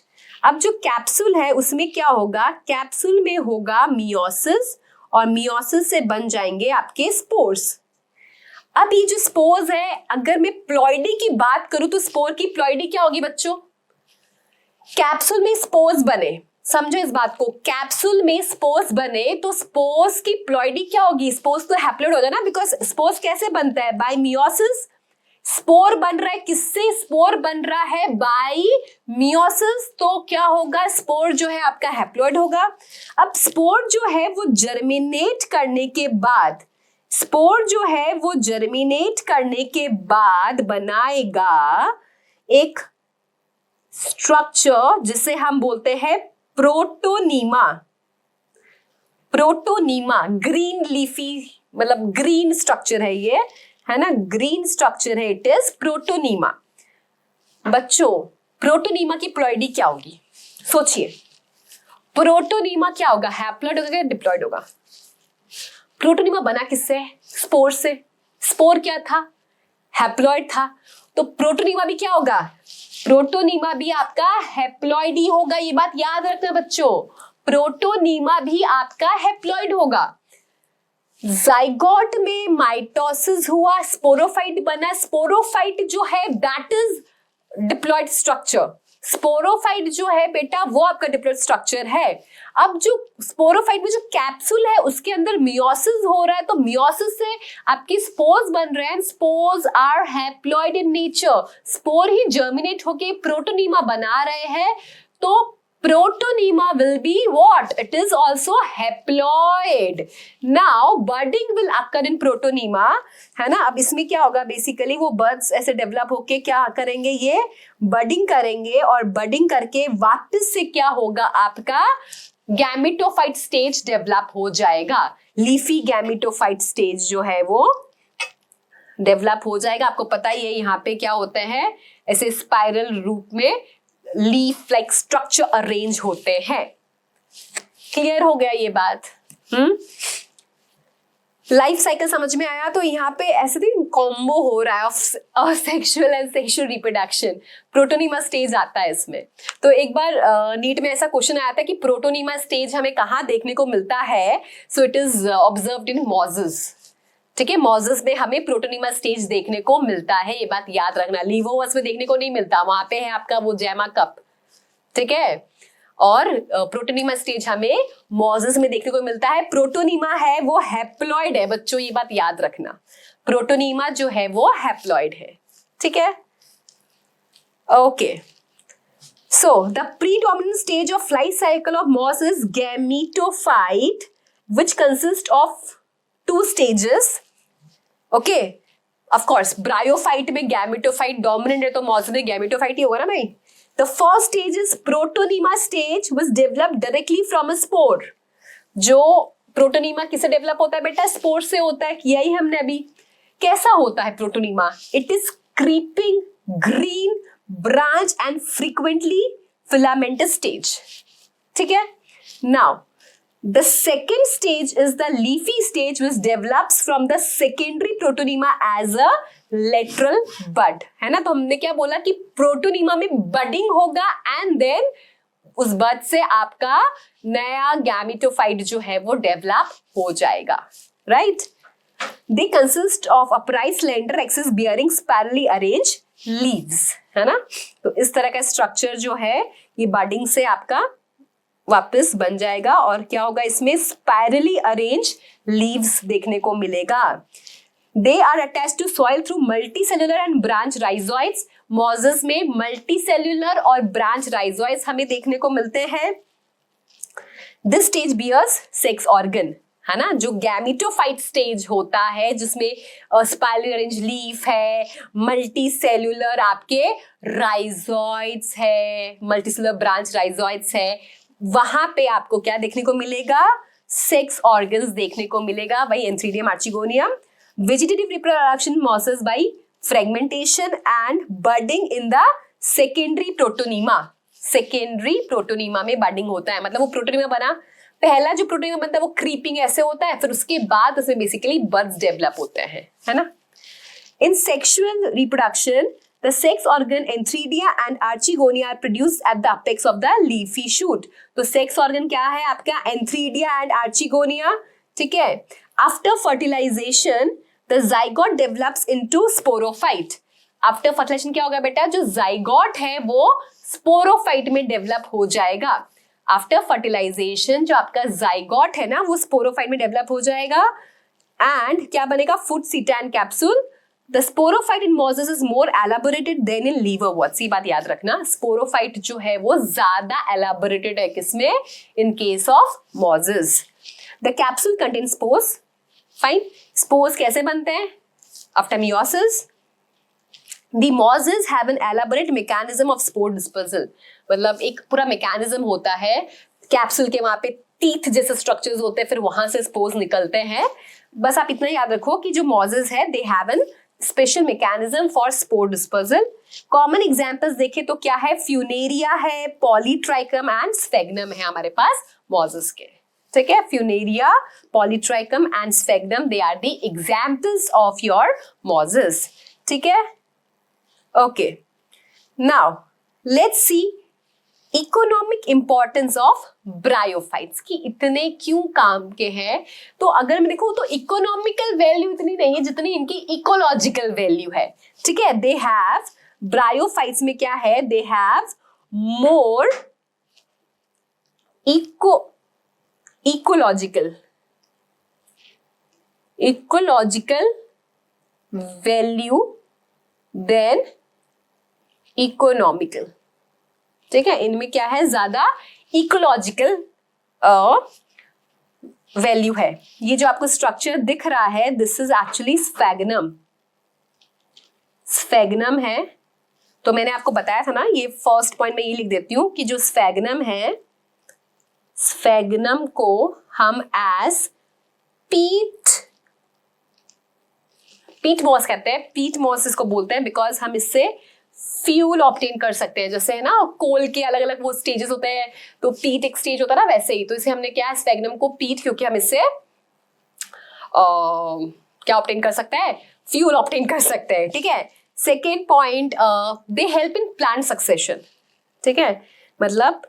अब जो कैप्सूल है उसमें क्या होगा, कैप्सूल में होगा मियोसिस और मियोसिस से बन जाएंगे आपके स्पोर्स। अब ये जो स्पोर्स है, अगर मैं प्लॉइडी की बात करूं तो स्पोर की प्लॉइडी क्या होगी बच्चों, कैप्सूल में स्पोर्स बने, समझो इस बात को, कैप्सूल में स्पोर्स बने तो स्पोर्स की प्लॉइडी क्या होगी, स्पोर्स तो हैप्लॉइड होगा ना, बिकॉज स्पोर्स कैसे बनता है, बाय मियोसिस। स्पोर बन रहा है किससे, स्पोर बन रहा है बाय मियोसिस, तो क्या होगा, स्पोर जो है आपका हैप्लॉइड होगा। अब स्पोर जो है वो जर्मिनेट करने के बाद, स्पोर जो है वो जर्मिनेट करने के बाद बनाएगा एक स्ट्रक्चर जिसे हम बोलते हैं प्रोटोनीमा। प्रोटोनीमा ग्रीन लीफी, मतलब ग्रीन स्ट्रक्चर है ये, है ना, ग्रीन स्ट्रक्चर है, इट इज प्रोटोनीमा। बच्चों प्रोटोनीमा की प्लॉइडी क्या होगी, सोचिए, प्रोटोनीमा क्या होगा, हैप्लॉइड होगा या डिप्लॉइड होगा। प्रोटोनीमा बना किससे, स्पोर से। स्पोर क्या था, हैप्लॉइड था, तो प्रोटोनीमा भी क्या होगा, प्रोटोनीमा भी आपका हैप्लॉइड ही होगा। ये बात याद रखना बच्चों, प्रोटोनीमा भी आपका हैप्लॉइड होगा। जाइगोट में माइटोसिस हुआ, स्पोरोफाइट बना, स्पोरोफाइट जो है that is diploid structure. Sporophyte जो है बेटा वो आपका डिप्लॉइड स्ट्रक्चर है। अब जो स्पोरोफाइट में जो कैप्सूल है उसके अंदर मियोसिस हो रहा है, तो मियोसिस से आपके स्पोर्स बन रहे हैं, spores are haploid in nature. Spore ही जर्मिनेट होके प्रोटोनीमा बना रहे हैं, तो protonema will be what? It is also haploid. Now budding will occur in protonema, है ना। अब इसमें क्या होगा, बेसिकली वो बर्ड्स ऐसे डेवलप होके क्या करेंगे, ये बडिंग करेंगे और बडिंग करके वापस से क्या होगा, आपका गैमेटोफाइट स्टेज डेवलप हो जाएगा। लीफी गैमेटोफाइट स्टेज जो है वो डेवलप हो जाएगा। आपको पता ही है यहाँ पे क्या होते हैं, ऐसे स्पाइरल रूप में लीफ लाइक स्ट्रक्चर अरेंज होते हैं। क्लियर हो गया ये बात? लाइफ साइकिल समझ में आया? तो यहाँ पे ऐसे दिन कॉम्बो हो रहा है of sexual and sexual reproduction, protonema stage आता है इसमें। तो एक बार नीट में ऐसा क्वेश्चन आया था कि प्रोटोनीमा स्टेज हमें कहाँ देखने को मिलता है, so it is observed in mosses. ठीक है, मॉजेस में हमें प्रोटोनीमा स्टेज देखने को मिलता है, ये बात याद रखना। लीवोवस में देखने को नहीं मिलता, वहां पे है आपका वो जैमा कप। ठीक है, और प्रोटोनीमा स्टेज हमें मॉजेस में देखने को मिलता है। प्रोटोनीमा है वो हैप्लॉइड है बच्चों, ये बात याद रखना। प्रोटोनीमा जो है वो हैप्लॉइड है। ठीक है, okay. So the predominant stage of life cycle of moss is gametophyte which consist of 2 stages. Okay, of course bryophyte में गैमेटोफाइट डोमिनेंट है, तो मॉस में गैमेटोफाइट ही होगा ना भाई। The first stage is protonema stage was developed directly from a spore. जो protonema किससे develop होता है बेटा? स्पोर से होता है, किया ही हमने अभी। कैसा होता है protonema? It is creeping green branch and frequently filamentous stage. ठीक है, now the second stage is the leafy stage which develops from the secondary protonema as a lateral bud, है ना। तो हमने क्या बोला कि प्रोटोनीमा में बडिंग होगा एंड देन उस बड से आपका नया गैमेटोफाइट जो है वो डेवलप हो जाएगा, right. They consist of upright slender axis bearing spirally arrange leaves, है ना। तो इस तरह का स्ट्रक्चर जो है ये बडिंग से आपका वापस बन जाएगा, और क्या होगा इसमें? स्पाइरली अरेंज लीव्स देखने को मिलेगा। They are attached to soil through multicellular and branch rhizoids. Mosses में मल्टीसेल्युलर और ब्रांच राइजोइड्स हमें देखने को मिलते हैं। This stage bears sex organ, है ना। जो गैमेटोफाइट स्टेज होता है जिसमें स्पाइरली अरेंज लीफ है, मल्टीसेल्युलर आपके राइजोइड्स है, मल्टीसेल्युलर ब्रांच राइजोइड्स है, वहां पे आपको क्या देखने को मिलेगा? सेक्स ऑर्गन्स देखने को मिलेगा। वही antheridium archegonium. Vegetative reproduction mosses by fragmentation and budding in the secondary protonema. Secondary protonema में बडिंग होता है, मतलब वो प्रोटोनीमा बना, पहला जो प्रोटोनीमा बनता है वो क्रीपिंग ऐसे होता है, फिर उसके बाद उसमें बेसिकली बड्स डेवलप होते हैं, है ना। In sexual reproduction the sex organ Enthredia and Archegonia are produced at the apex of the leafy shoot. तो sex organ क्या है आपका? Enthredia and Archegonia, ठीक है। After fertilization, the zygote develops into sporophyte. After fertilization क्या होगा बेटा? जो zygote है वो sporophyte में डेवलप हो जाएगा। After fertilization जो आपका zygote है ना वो sporophyte में डेवलप हो जाएगा, and क्या बनेगा? Foot, seta and capsule. The sporophyte in mosses is more elaborated than in liverworts. ये बात याद रखना, sporophyte जो है वो ज्यादा elaborated है किसमें? In case of mosses. The capsule contains spores. Fine. Spores कैसे बनते हैं? After meiosis. The mosses have an elaborate mechanism of spore dispersal. मतलब एक पूरा mechanism होता है, कैप्सूल के वहां पे टीथ जैसे स्ट्रक्चर्स होते हैं, फिर वहां से स्पोर्स निकलते हैं। बस आप इतना याद रखो कि जो मॉसेस है they have an special mechanism for spore dispersal. Common examples देखें तो क्या है? फ्यूनेरिया है, पॉलीट्राइकम एंड स्फेग्नम है हमारे पास मॉसेस के। ठीक है, funaria, polytrichum and sphagnum, they are the examples of your mosses. ठीक है, okay. Now let's see economic importance of bryophytes की इतने क्यों काम के हैं। तो अगर मैं देखूं तो इकोनॉमिकल वैल्यू इतनी नहीं है जितनी इनकी इकोलॉजिकल वैल्यू है। ठीक है, दे हैव, ब्रायोफाइट्स में क्या है? They have more ecological value than economical. ठीक है, इनमें क्या है? ज्यादा इकोलॉजिकल वैल्यू है। ये जो आपको स्ट्रक्चर दिख रहा है, दिस इज एक्चुअली स्फेग्नम। स्फेग्नम है, तो मैंने आपको बताया था ना, ये फर्स्ट पॉइंट में ये लिख देती हूं कि जो स्फेग्नम है, स्फेग्नम को हम एज पीट मॉस कहते हैं। पीट मॉस इसको बोलते हैं बिकॉज हम इससे फ्यूल ऑब्टेन कर सकते हैं। जैसे है ना कोल के अलग अलग वो स्टेजेस होते हैं, तो पीट एक स्टेज होता है ना, वैसे ही। तो इसे हमने क्या, स्फेग्नम को पीट, क्योंकि हम इससे क्या ऑब्टेन कर सकते हैं, फ्यूल ऑब्टेन कर सकते हैं, ठीक है। Second point, they help in plant succession, ठीक है, मतलब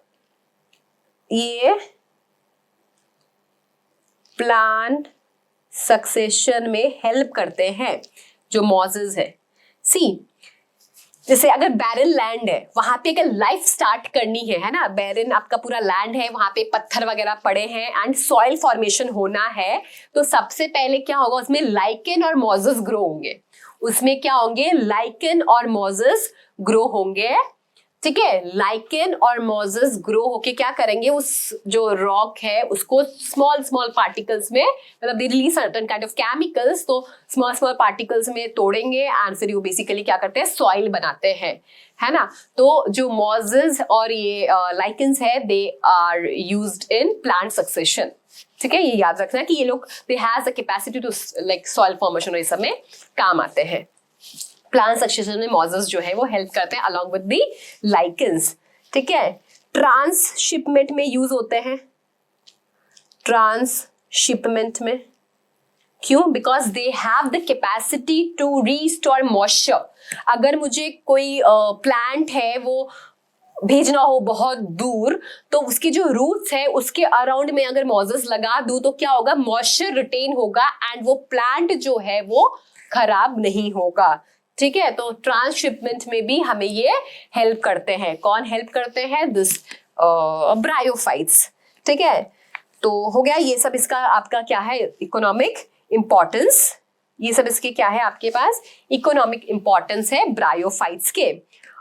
ये प्लांट सक्सेशन में हेल्प करते हैं जो मॉजेस है। सी, जैसे अगर बैरन लैंड है, वहां पे अगर लाइफ स्टार्ट करनी है ना, बैरन आपका पूरा लैंड है, वहां पे पत्थर वगैरह पड़े हैं एंड सॉइल फॉर्मेशन होना है, तो सबसे पहले क्या होगा, उसमें लाइकेन और मॉजेस ग्रो होंगे। उसमें क्या होंगे, लाइकेन और मॉजेस ग्रो होंगे, ठीक है। लाइकेन और मॉजेस ग्रो होके क्या करेंगे, उस जो रॉक है उसको स्मॉल स्मॉल पार्टिकल्स में, मतलब they release certain kind of chemicals, तो स्मॉल स्मॉल पार्टिकल्स में तोड़ेंगे एंड फिर वो बेसिकली क्या करते हैं, सॉइल बनाते हैं, है ना। तो जो मॉजेस और ये लाइकेन्स है, they are used in plant succession, ठीक है। ये याद रखना कि ये लोग they has the capacity to like soil formation और इस सब में काम आते हैं। प्लांट सक्सेशन में मॉजेस जो है वो हेल्प करते हैं अलॉन्ग विद दी लाइकेंस, ठीक है। ट्रांसशिपमेंट में यूज होते हैं, ट्रांसशिपमेंट में क्यों, because they have the capacity to restore moisture. अगर मुझे कोई प्लांट है वो भेजना हो बहुत दूर, तो उसकी जो रूट्स है उसके अराउंड में अगर मॉजेस लगा दूं तो क्या होगा, मॉइस्चर रिटेन होगा एंड वो प्लांट जो है वो खराब नहीं होगा, ठीक है। तो ट्रांसशिपमेंट में भी हमें ये हेल्प करते हैं। कौन हेल्प करते हैं, दिस ब्रायोफाइट्स, ठीक है। तो हो गया ये सब, इसका आपका क्या है, इकोनॉमिक इंपॉर्टेंस, ये सब इसके क्या है आपके पास, इकोनॉमिक इंपॉर्टेंस है ब्रायोफाइट्स के।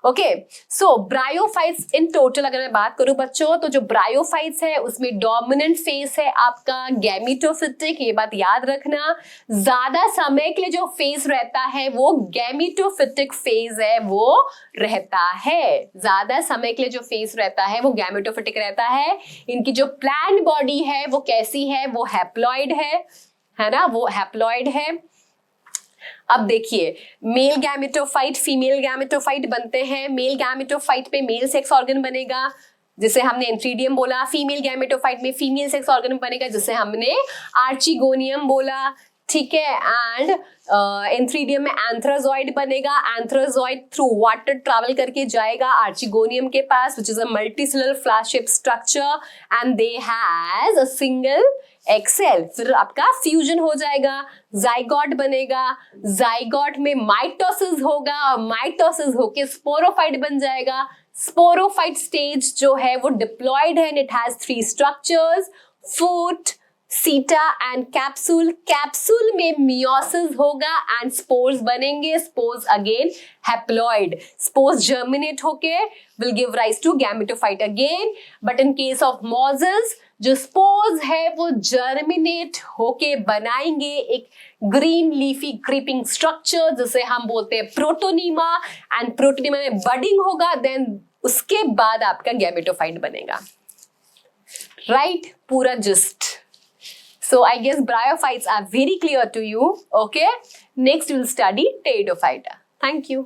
Okay, so bryophytes in total अगर मैं बात करूं बच्चों, तो जो ब्रायोफाइट्स है उसमें डोमिनेंट फेज है आपका गैमीटोफिटिक, ये बात याद रखना। ज्यादा समय के लिए जो फेज रहता है वो गैमीटोफिटिक फेज है, वो रहता है। ज्यादा समय के लिए जो फेज रहता है वो गैमीटोफिटिक रहता है। इनकी जो प्लांट बॉडी है वो कैसी है, वो हैप्लॉइड है ना, वो हैप्लॉइड है। अब देखिए, मेल गैमेटोफाइट फीमेल गैमेटोफाइट बनते हैं। मेल गैमेटोफाइट पे मेल सेक्स ऑर्गन बनेगा, जिसे हमने एंथ्रीडियम बोला। फीमेल गैमेटोफाइट में फीमेल सेक्स ऑर्गन बनेगा, जिसे हमने आर्चिगोनियम बोला, ठीक है। एंड एंथ्रीडियम में एंथ्राजॉइड बनेगा। एंथ्राजॉइड थ्रू वाटर ट्रैवल करके जाएगा आर्चिगोनियम के पास, which is a multicellular flask shape structure and they has a single egg cell. फिर आपका फ्यूजन हो जाएगा, जाइगोट बनेगा। जाइगोट में माइटोसिस होगा और माइटोसिस होके स्पोरोफाइट बन जाएगा। स्पोरोफाइट स्टेज जो है वो डिप्लॉयड है and it has 3 structures, foot, seta and capsule. Capsule में मियोसिस होगा एंड स्पोर्स बनेंगे। Spores again haploid. Spores germinate होके will give rise to gametophyte again. But in case of mosses जो spores है वो जर्मिनेट होके बनाएंगे एक ग्रीन लीफी क्रीपिंग स्ट्रक्चर, जिसे हम बोलते हैं प्रोटोनीमा। एंड प्रोटोनीमा में बडिंग होगा, देन उसके बाद आपका गैमेटोफाइट बनेगा, राइट। पूरा gist. So I guess bryophytes are very clear to you. Okay. Next we'll study pteridophyta. Thank you.